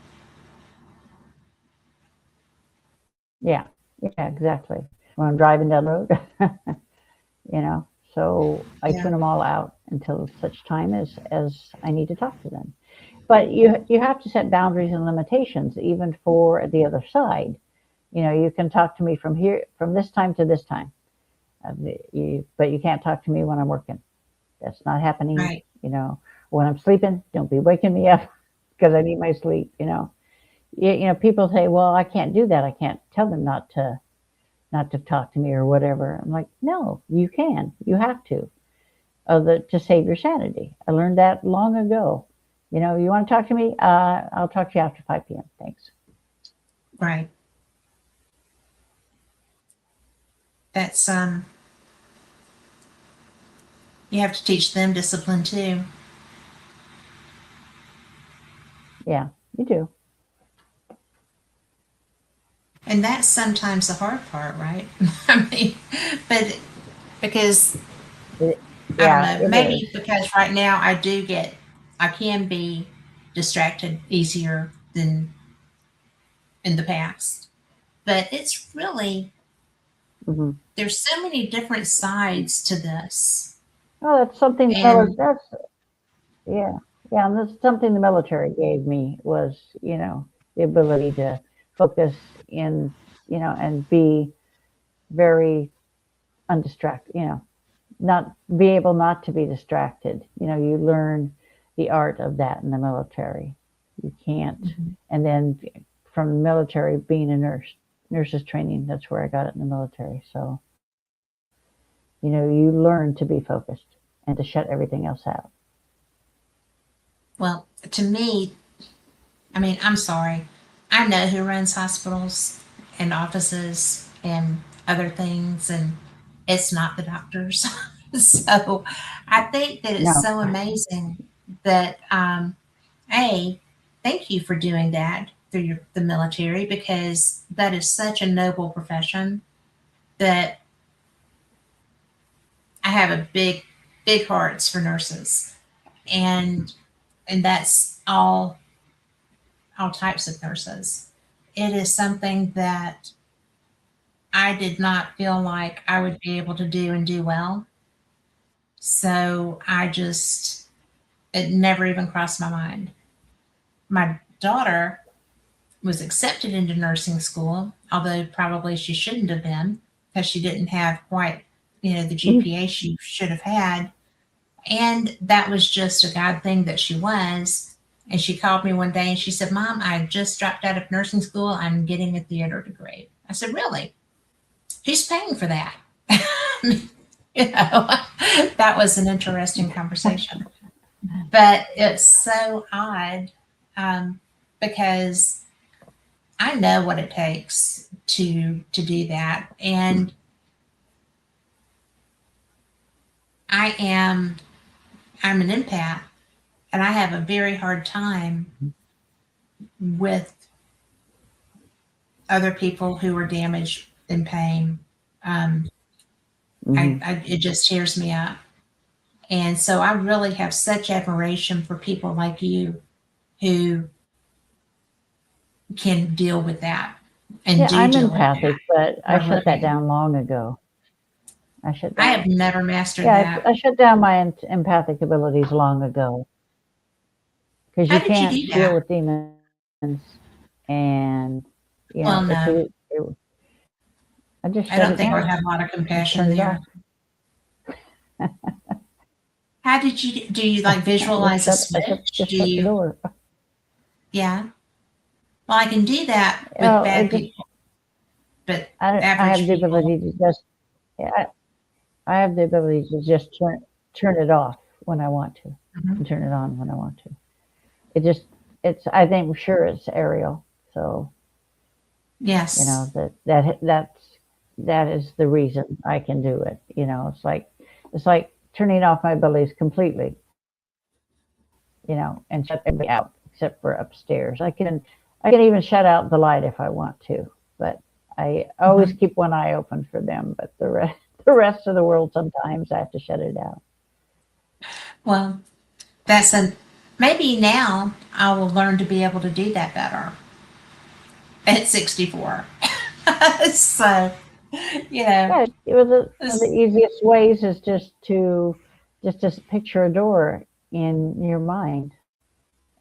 Yeah, yeah, exactly. When I'm driving down the road, you know, so I Yeah. tune them all out until such time as I need to talk to them. But you have to set boundaries and limitations, even for the other side. You can talk to me from here, from this time to this time, but you can't talk to me when I'm working. That's not happening. Right. When I'm sleeping, don't be waking me up because I need my sleep. People say, well, I can't do that. I can't tell them not to not to talk to me or whatever. I'm like, no, you can. You have to. To save your sanity. I learned that long ago. You know, you want to talk to me? I'll talk to you after 5 p.m. Thanks. Right. That's you have to teach them discipline too. Yeah, you do. And that's sometimes the hard part, right? I mean, but because It, I don't yeah, know, it is. maybe because right now I can be distracted easier than in the past. But it's really, Hmm. there's so many different sides to this. Oh, that's something. And That's yeah, yeah. And that's something the military gave me was, the ability to focus in, and be very undistracted. Not be able not to be distracted. You learn the art of that in the military. You can't. mhm. And then from the military, being a nurses training, that's where I got it in the military. So, you learn to be focused and to shut everything else out. Well, to me, I mean, I'm sorry. I know who runs hospitals and offices and other things, and it's not the doctors. So I think that it's No, so amazing that, A, thank you for doing that through the military because that is such a noble profession that I have a big hearts for nurses. And that's all types of nurses. It is something that I did not feel like I would be able to do and do well. So it never even crossed my mind. My daughter was accepted into nursing school, although probably she shouldn't have been because she didn't have quite, the GPA she should have had. And that was just a God thing that she was. And she called me one day and she said, Mom, I just dropped out of nursing school. I'm getting a theater degree. I said, Really? Who's paying for that? That was an interesting conversation. But it's so odd because I know what it takes to do that. And I am I'm an empath and I have a very hard time with other people who are damaged in pain. Um, hmm it just tears me up. And so I really have such admiration for people like you who can deal with that and yeah, do I'm deal with that empathic, but for I a shut that living. down long ago. I shut I down. have never mastered Yeah, that. I shut down my empathic abilities long ago because How you did you can't do deal that? with demons, and Well, if no, I just I shut don't it think I would down. have a lot of Just compassion turn it off. there. How did do you like visualize a switch? Just Do shut the you, door. yeah? Well, I can do that with Oh, I bad just people, but I have average the people, ability to just yeah, I have the ability to just turn it off when I want to, mhm. and turn it on when I want to. It just I think sure it's Ariel, so Yes. that is the reason I can do it. It's like turning off my abilities completely, and shut everything out except for upstairs. I can even shut out the light if I want to, but I always Mhm. keep one eye open for them. But the rest of the world, sometimes I have to shut it out. Well, that's a maybe now I will learn to be able to do that better at 64. So, you know, Yeah, it was one of the it's, easiest ways is just to picture a door in your mind,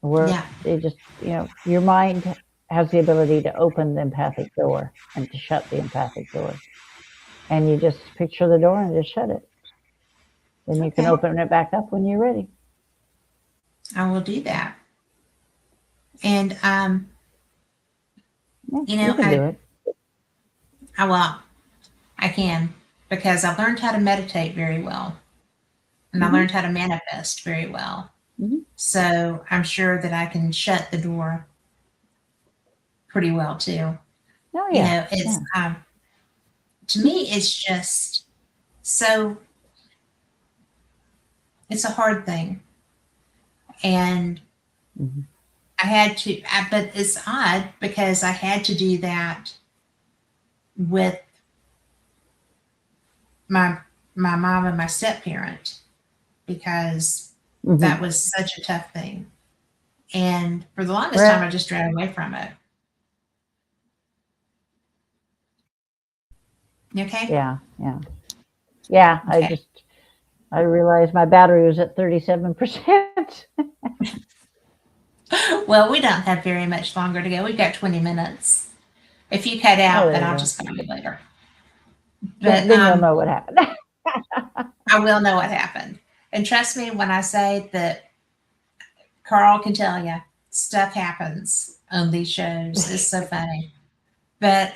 where yeah. it just your mind has the ability to open the empathic door and to shut the empathic door, and you just picture the door and just shut it. Then you can Okay. open it back up when you're ready. I will do that. And, Yeah, you you know, can do it. I will. I can, because I've learned how to meditate very well, and I Hmm. learned how to manifest very well. Hmm. So I'm sure that I can shut the door pretty well too. Oh You yeah, know, it's yeah. to me, it's just so it's a hard thing, and Hmm. but it's odd because I had to do that with my my mom and my step parent because that Hmm. was such a tough thing. And for the longest time, Well, I just ran away from it. You okay? yeah, yeah, yeah. Okay. I realized my battery was at 37%. Well, we don't have very much longer to go. We've got 20 minutes. If you cut Oh, out, then there you I'll go. just call you later. But Then you'll know what happened. I will know what happened. And trust me when I say that Carl can tell you stuff happens on these shows. It's so funny. But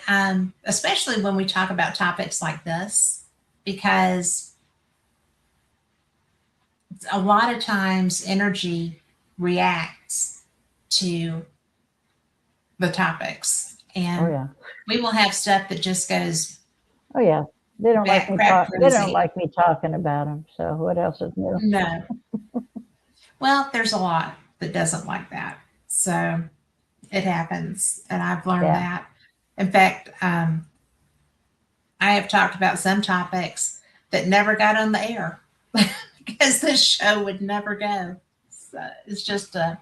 especially when we talk about topics like this, because a lot of times energy reacts to the topics. Oh And yeah, we will have stuff that just goes oh yeah. They don't like bat me crap talk. They don't crazy. like me talking about them. So what else is new? No. Well, there's a lot that doesn't like that. So it happens. And I've learned Yeah, that. In fact, I have talked about some topics that never got on the air because the show would never go. So it's just a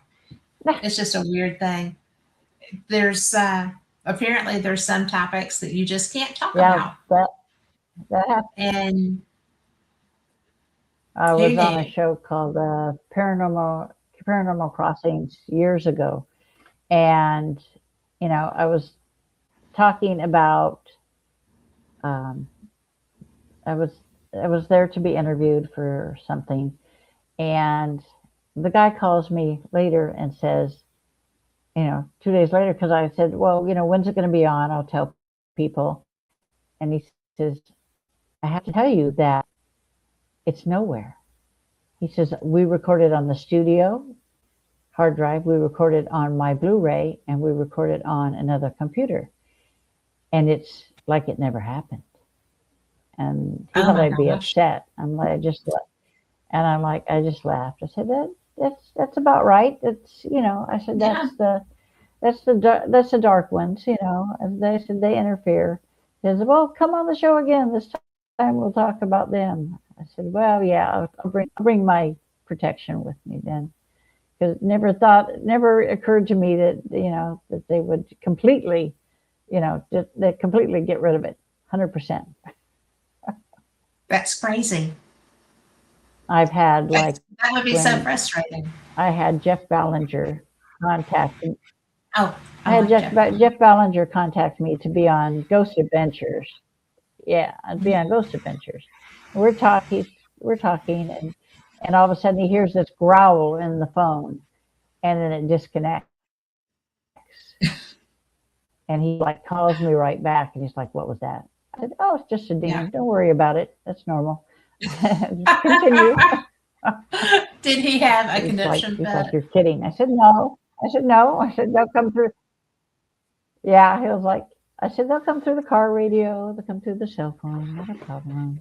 weird thing. There's apparently there's some topics that you just can't talk yeah. about. That happened. And I who was on a knew? show called Paranormal Crossings years ago, and I was talking about. Um, I was I was there to be interviewed for something, and the guy calls me later and says, 2 days later, because I said, well, when's it going to be on? I'll tell people. And he says, I have to tell you that it's nowhere. He says, we recorded on the studio hard drive, we recorded on my Blu-ray, and we recorded on another computer. And it's like it never happened. And he Oh thought my I'd be gosh. upset. I'm like, I just laughed. I said, that's about right. I said, Yeah. that's the dark ones, and they said they interfere. He says, well, come on the show again. This time we'll talk about them. I said, well, yeah, I'll bring my protection with me then. Because it never occurred to me that they would completely, they completely get rid of it, 100%. That's crazy. I've had like That would be so when frustrating. I had Jeff Ballinger contact Oh, I I had like Jeff. Jeff Ballinger contact me to be on Ghost Adventures. Yeah, I'd be on Ghost Adventures. We're talking, and all of a sudden he hears this growl in the phone, and then it disconnects. And he like calls me right back, and he's like, "What was that?" I said, "Oh, it's just a Yeah. demon. Don't worry about it. That's normal." Continue. Did he have a He's like, connection he's like, pet? "You're kidding." I said, "No." I said, "No." I said, "They'll come through." Yeah, he was like, I said, "They'll come through the car radio. They'll come through the cell phone. Not a problem.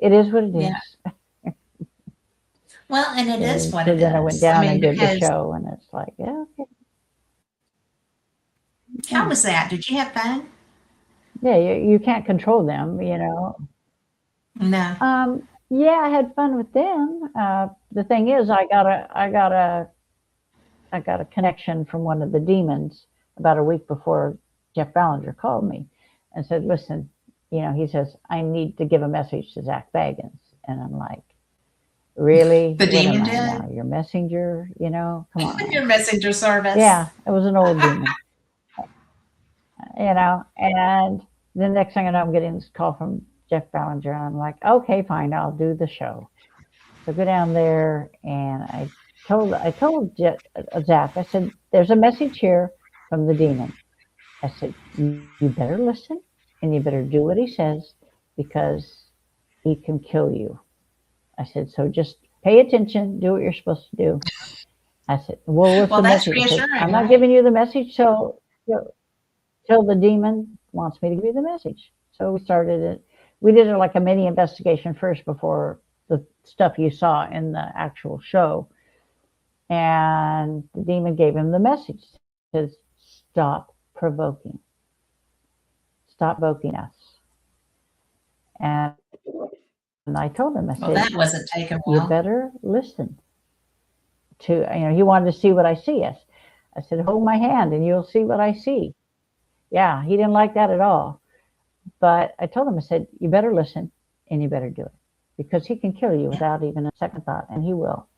It is what it Yeah. is." Well, and it is what So it then I went is. I down mean, and did the because show, and it's like, yeah, okay. how Yeah, was that? Did you have fun? yeah, you can't control them. No. Yeah, I had fun with them. The thing is, I got a connection from one of the demons about a week before Jeff Ballinger called me and said, "Listen, he says I need to give a message to Zach Baggins," and I'm like, "Really? The What am demon I did? now? Your messenger? Come Your on." messenger service. Yeah, it was an old demon, and the next thing I know, I'm getting this call from Jeff Ballinger, and I'm like, "Okay, fine, I'll do the show." So I go down there, and I told Zach, I said, "There's a message here from the demon." I said, "You better listen." and you better do what he says because he can kill you. I said, so just pay attention, do what you're supposed to do. I said, well, what's Well, the that's message? I said, reassuring, I'm not right? giving you the message till the demon wants me to give you the message. So we started it. We did it like a mini investigation first before the stuff you saw in the actual show. And the demon gave him the message. It says, stop provoking. Stop provoking us. And I told him, I Well, said, that wasn't taken you well. better listen to, he wanted to see what I see. I said, hold my hand and you'll see what I see. Yeah, he didn't like that at all. But I told him, I said, you better listen and you better do it because he can kill you Yeah. without even a second thought, and he will.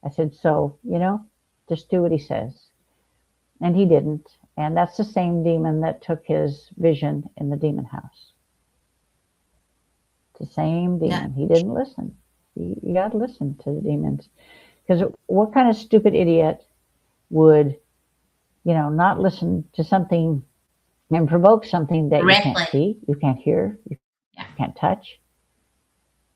I said, so, just do what he says. And he didn't. And that's the same demon that took his vision in the demon house. It's the same Yeah. demon. He didn't listen. You got to listen to the demons. Because what kind of stupid idiot would, not listen to something and provoke something that you can't Directly. see, you can't hear, you Yeah. can't touch?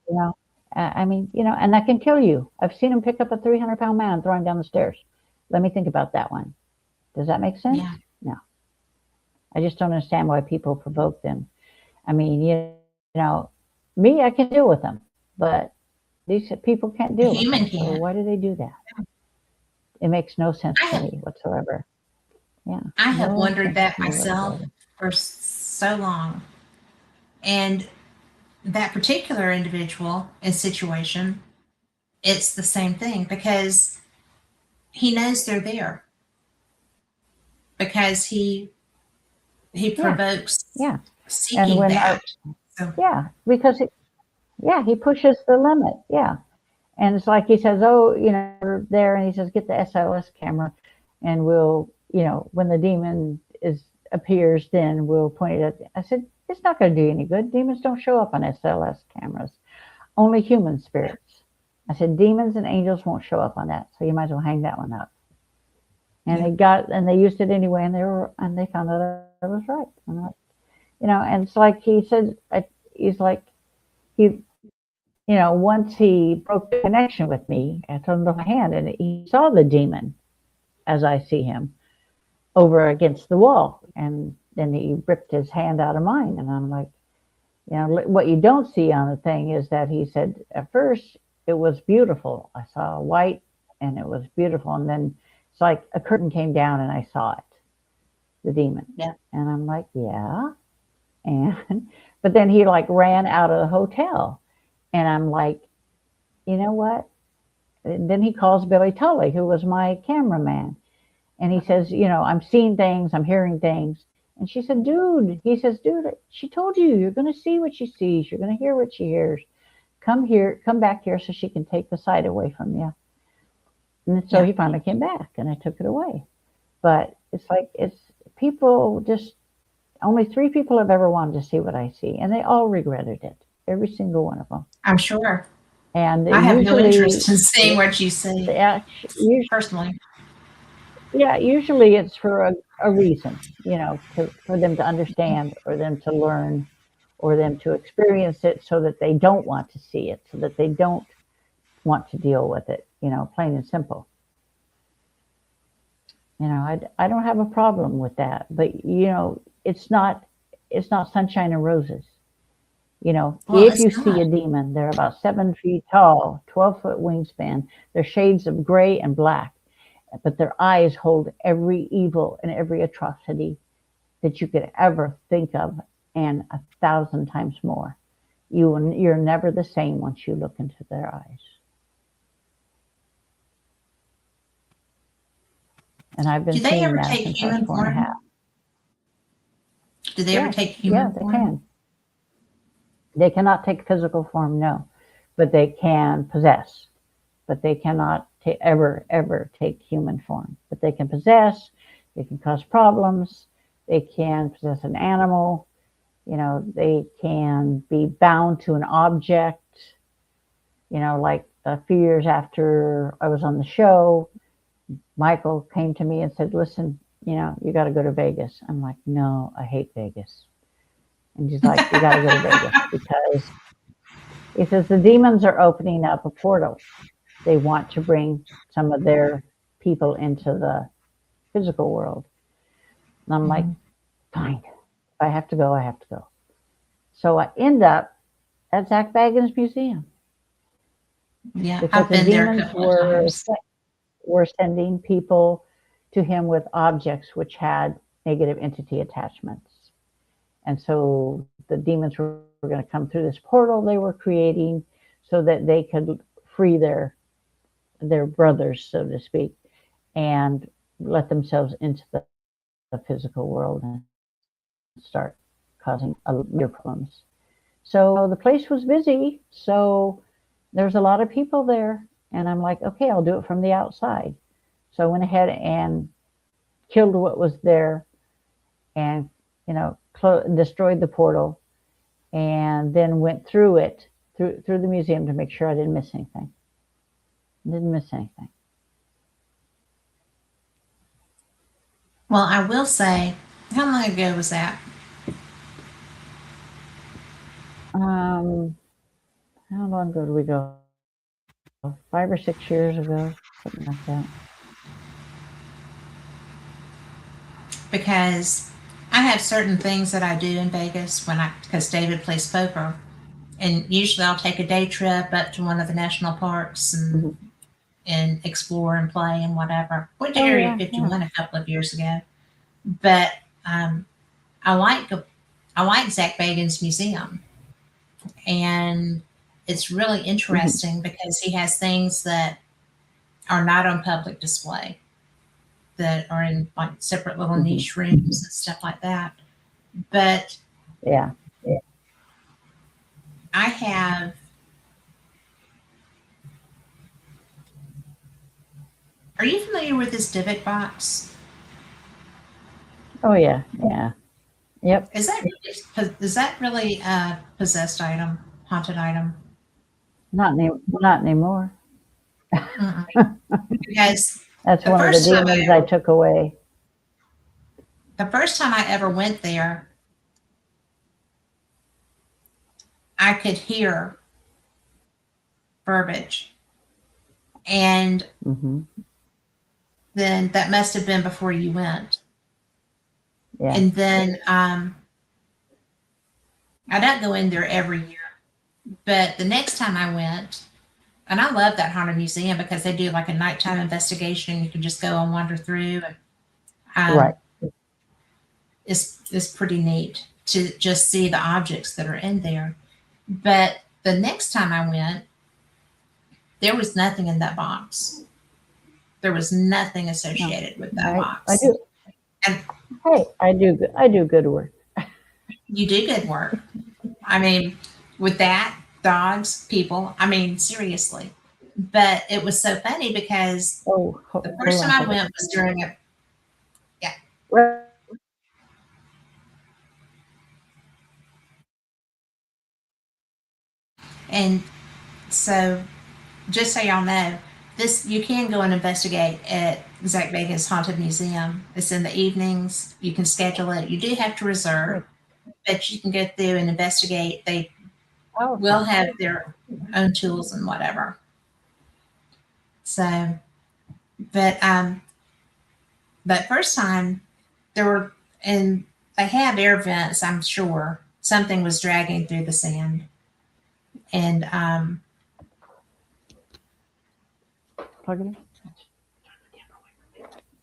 You know, I mean, and that can kill you. I've seen him pick up a 300-pound man and throw him down the stairs. Let me think about that one. Does that make sense? Yeah. No. I just don't understand why people provoke them. I mean, know, me, I can deal with them, but these people can't A deal with human them. So can. why do they do that? It makes no sense I to have me whatsoever. Yeah, I have no wondered sense that to me myself whatsoever. for so long. And that particular individual and situation, it's the same thing because he knows they're there because he Yeah, provokes yeah. And seeking when that. So yeah, because yeah, he pushes the limit. Yeah. And it's like he says, oh, we're there. And he says, get the SLS camera and we'll, when the demon appears, then we'll point it at. I said, it's not going to do any good. Demons don't show up on SLS cameras, only human spirits. I said, demons and angels won't show up on that. So you might as well hang that one up. And yeah, they used it anyway. And they found out I was right. I'm like, and it's like he said, he's like, he, once he broke the connection with me, I told him to my hand, and he saw the demon as I see him over against the wall. And then he ripped his hand out of mine. And I'm like, what you don't see on the thing is that he said, at first, it was beautiful. I saw white and it was beautiful. And then it's like a curtain came down and I saw it, the demon. yeah, And I'm like, yeah. And, but then he like ran out of the hotel. And I'm like, you know what? And then he calls Billy Tully, who was my cameraman. And he says, I'm seeing things, I'm hearing things. And she said, he says, dude, she told you, you're going to see what she sees. You're going to hear what she hears. Come back here so she can take the sight away from you. And so yeah. he finally came back and I took it away. But it's like, people just, only 3 people have ever wanted to see what I see. And they all regretted it. Every single one of them. I'm sure. And I have no usually, interest in seeing what you see personally. yeah, usually it's for a reason, for them to understand or them to learn or them to experience it so that they don't want to see it, so that they don't want to deal with it, plain and simple. I don't have a problem with that, but it's not sunshine and roses. Well, If it's you see not. a demon, they're about 7 feet tall, 12-foot wingspan. They're shades of gray and black, but their eyes hold every evil and every atrocity that you could ever think of, and 1,000 times more. You're never the same once you look into their eyes. And I've been Do they seeing ever that take since I was human 4.5. form? Do they ever Yes, take yeah, human they form? can. They cannot take physical form, no, but they can possess. But they cannot ever take human form. But they can possess. They can cause problems. They can possess an animal. They can be bound to an object. Like a few years after I was on the show, Michael came to me and said, listen, you got to go to Vegas. I'm like, no, I hate Vegas. And he's like, "You got to go to Vegas because," he says, "the demons are opening up a portal. They want to bring some of their people into the physical world." And I'm like, Mhm. "Fine. If I have to go, I have to go." So I end up at Zach Bagans' museum Yeah, because I've the been there a demons couple of times. were sending people to him with objects which had negative entity attachments. And so the demons were going to come through this portal they were creating so that they could free their brothers, so to speak, and let themselves into the physical world and start causing major problems. So the place was busy. So there's a lot of people there. And I'm like, okay, I'll do it from the outside. So I went ahead and killed what was there and, destroyed the portal and then went through it, through the museum to make sure I didn't miss anything. Didn't miss anything. Well, I will say, how long ago was that? Um, how long ago did we go? 5 or 6 years ago, something like that. Because I have certain things that I do in Vegas because David plays poker, and usually I'll take a day trip up to one of the national parks and Mhm. explore and play and whatever. Went to Oh Area yeah, yeah. 51 a couple of years ago, but um, I like I like Zach Bagans' museum, and it's really Hmm. interesting because he has things that are not on public display that are in like separate little Hmm. niche rooms and stuff like that. But Yeah. I have, are you familiar with this divot box? Oh yeah, yeah. Yep. Is that really a possessed item, haunted item? Not anymore. Mm-mm. Because That's the one of the first time demons I took away. the first time I ever went there, I could hear verbiage, and Hmm. then that must have been before you went. Yeah. And then I don't go in there every year, but the next time I went, and I love that haunted museum because they do like a nighttime investigation. You can just go and wander through, and Right. it's pretty neat to just see the objects that are in there. But the next time I went, there was nothing in that box. There was nothing No. associated with that I box. do. And Hey, I do good work. you do good work. I mean, with that, dogs, people, I mean, seriously. But it was so funny because Oh, the hold first on time a I second. went was during a, yeah. Right. And so just so y'all know, this you can go and investigate at Zach Bagans Haunted Museum. It's in the evenings. You can schedule it. You do have to reserve, but you can go through and investigate. They will Powerful. have their own tools and whatever. So, but that first time there were, and they have air vents. I'm sure something was dragging through the sand, and Plug it in.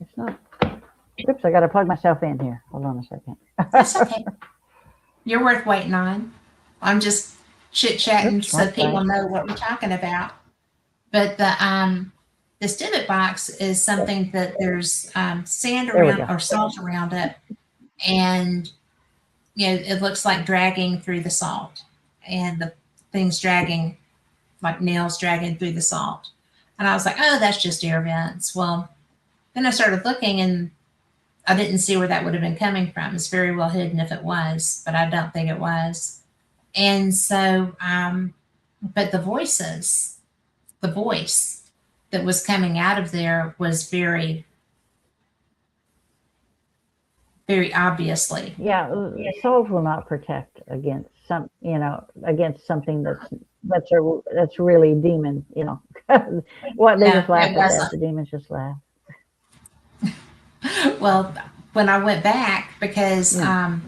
It's not. Oops, I got to plug myself in here. Hold on a second. it's okay. You're worth waiting on. I'm just chit chatting Oops, so wrong people side. know what we're talking about. But the divot box is something that there's sand There we around go. or salt around it, and it looks like dragging through the salt, and the thing's dragging like nails dragging through the salt. And I was like, oh, that's just air vents. Well, then I started looking, and I didn't see where that would have been coming from. It's very well hidden if it was, but I don't think it was. And so, but the voice that was coming out of there was very, very obviously. Yeah, souls will not protect against against something that's really demon. What they No, just laugh it at that. wasn't. The demons just laugh. Well, when I went back, because Yeah,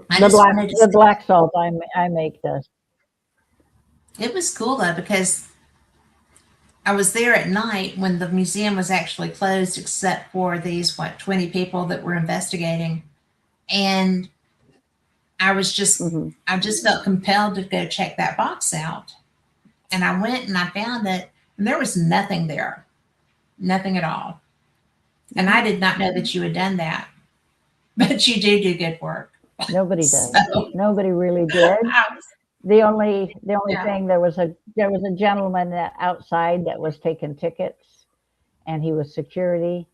I just wanted to the see, black salt I make does. it was cool though, because I was there at night when the museum was actually closed, except for these, 20 people that were investigating. And Hmm. I just felt compelled to go check that box out. And I went and I found it, and there was nothing there, nothing at all. And Hmm. I did not know that you had done that, but you do good work. Nobody does. So Nobody really did. I was, The only yeah. thing, there was a gentleman outside that was taking tickets, and he was security.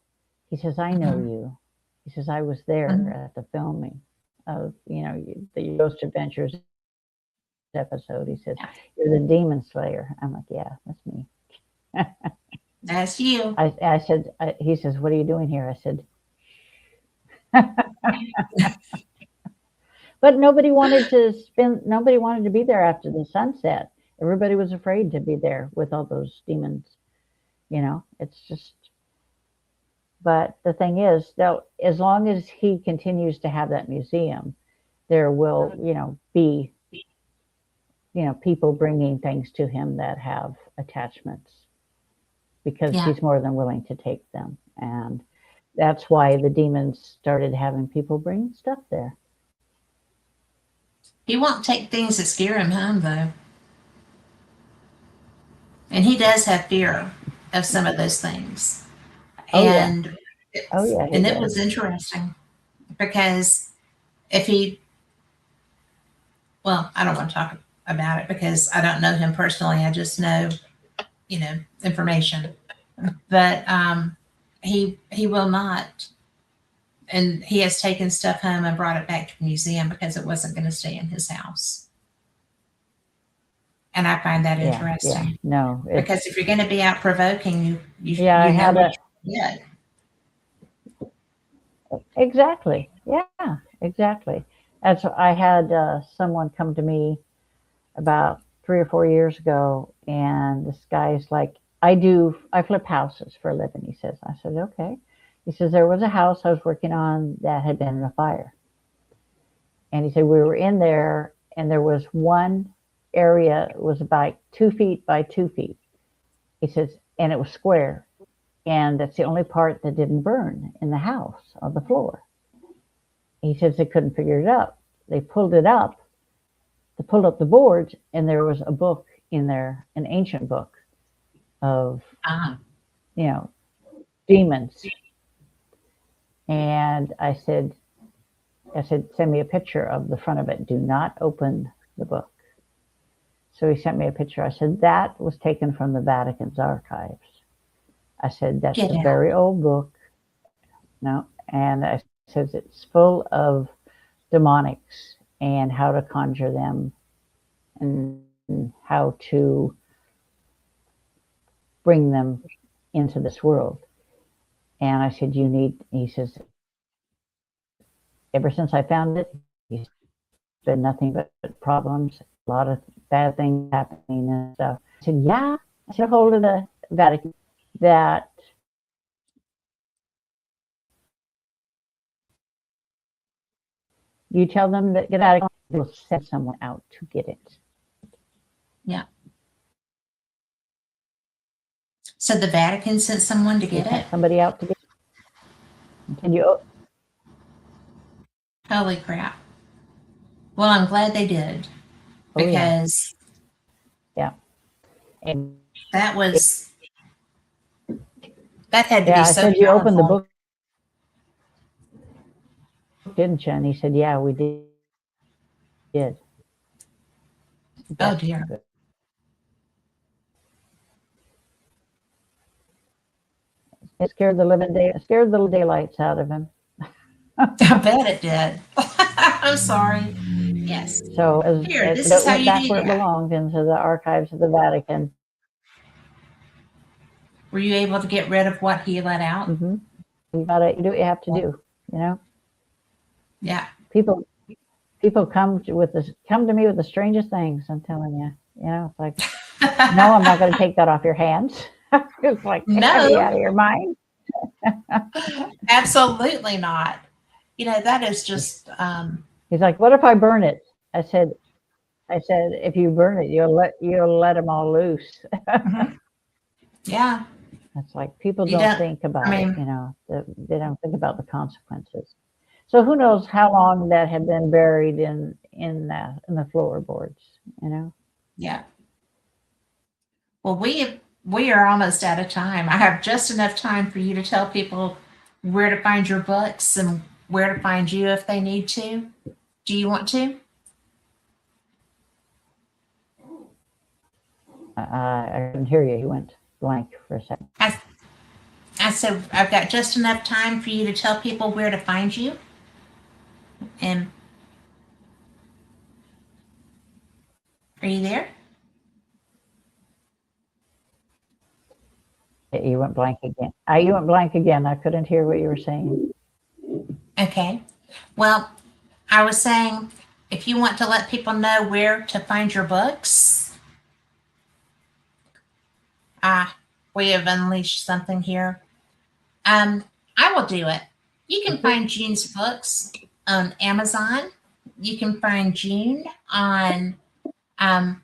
He says, "I know Mhm, you." He says, "I was there mhm. at the filming of the Ghost Adventures episode." He says, Yeah, "You're the demon slayer." I'm like, "Yeah, that's me." that's you. I said, he says, "What are you doing here?" I said, but nobody wanted to be there after the sunset. Everybody was afraid to be there with all those demons. It's just, but the thing is, though, as long as he continues to have that museum, there will, be, people bringing things to him that have attachments because Yeah. he's more than willing to take them. And that's why the demons started having people bring stuff there. He won't take things that scare him home, though. And he does have fear of some of those things. Oh, yeah. And Oh, yeah, he and it does. was interesting because if he, well, I don't want to talk about it because I don't know him personally. I just know, information. But he will not, and he has taken stuff home and brought it back to the museum because it wasn't going to stay in his house. And I find that Yeah, yeah. interesting No, because if you're going to be out provoking, yeah, I you know had what a, you did. exactly. Yeah, exactly. I had someone come to me about 3 or 4 years ago, and this guy's like, I flip houses for a living, he says. I said, okay. He says, there was a house I was working on that had been in a fire. And he said, we were in there, and there was one area, it was about 2 feet by 2 feet. He says, and it was square. And that's the only part that didn't burn in the house on the floor. He says they couldn't figure it out. They pulled it up, they pulled up the boards, and there was a book in there, an ancient book of, Ah, you know, demons. And I said, send me a picture of the front of it. Do not open the book. So he sent me a picture. I said, that was taken from the Vatican's archives. I said, that's get a out. very old book. No. And I says it's full of demonics and how to conjure them and how to bring them into this world. And I said, he says, ever since I found it, he's been nothing but problems, a lot of bad things happening and stuff. I said, yeah. I said, hold of the Vatican that you tell them that get out of, they'll send someone out to get it. Yeah. So the Vatican sent someone to They get sent it? somebody out to get it. Can you, Holy crap. Well, I'm glad they did oh, yeah. because Yeah. And that was, that had to yeah, be I so said, you opened the powerful. book, didn't you? And he said, yeah, we did. Oh That's dear. good. It scared the daylights out of him. I bet it did. I'm sorry. Yes. So Here, this is it how went you back do where it that. belonged, into the archives of the Vatican. Were you able to get rid of what he let out? Hmm. You do what you have to do, you know. Yeah. People people come to me with the strangest things. I'm telling you. You know, it's like, no, I'm not going to take that off your hands. It's like, are you No, out of your mind? absolutely not. That is just, He's like, what if I burn it? I said, if you burn it, you'll let them all loose. mhm. Yeah. It's like people You don't don't, think I about it, mean, you know. They don't think about the consequences. So who knows how long that had been buried in the floorboards, you know? yeah. Well, we are almost out of time. I have just enough time for you to tell people where to find your books and where to find you if they need to. Do you want to? I couldn't hear you. You went blank for a second. I, I said I've got just enough time for you to tell people where to find you. And are you there? You went blank again. You went blank again. I couldn't hear what you were saying. Okay. Well, I was saying if you want to let people know where to find your books, ah, we have unleashed something here. Um, I will do it. You can Okay. find June's books on Amazon. You can find June on um,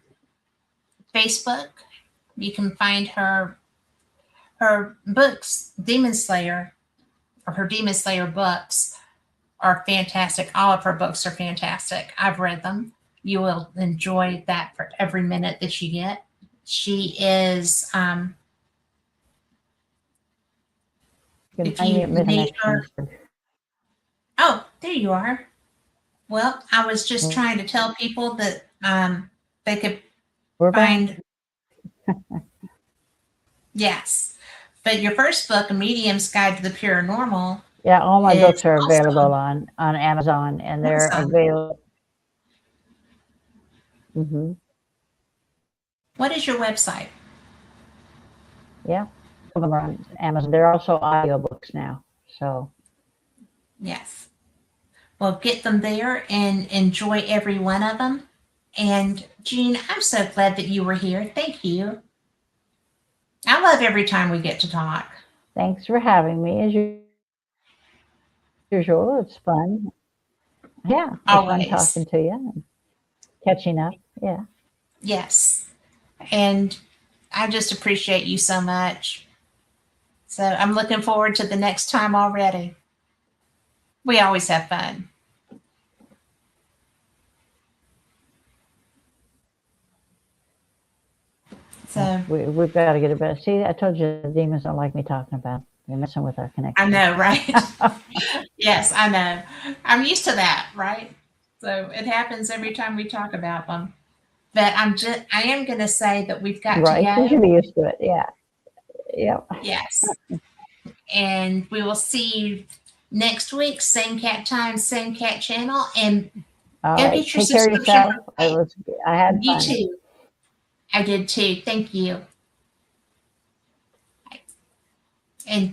Facebook. You can find her books, Demon Slayer, or her Demon Slayer books are fantastic. All of her books are fantastic. I've read them. You will enjoy that for every minute that you get. She is, You can if find me you at need her, misconnection. oh, there you are. Well, I was just trying to tell people that they could We're back. find, yes. But your first book, A Medium's Guide to the Paranormal, Yeah, all my is books are also available on on Amazon, and they're Amazon. available. Hmm. What is your website? Yeah, all of them are on Amazon. They're also audiobooks now. So Yes. Well, get them there and enjoy every one of them. And Jean, I'm so glad that you were here. Thank you. I love every time we get to talk. thanks for having me. As usual, it's fun. Yeah, it's fun Always. talking to you and catching up. Yeah. Yes. And I just appreciate you so much. So I'm looking forward to the next time already. We always have fun. Yes, So we've got to get it better. See, I told you the demons don't like me talking about. They're messing with our I connection. know, right? Yes, I know. I'm used to that, right? So it happens every time we talk about them. But I am going to say that we've got to Right? You go. should be used to it. Yeah. Yep. Yes. And we will see you next week. Same cat time, same cat channel. And All go right. get your Take care of subscription yourself. for free. I had You fun. too. I did too. Thank you. And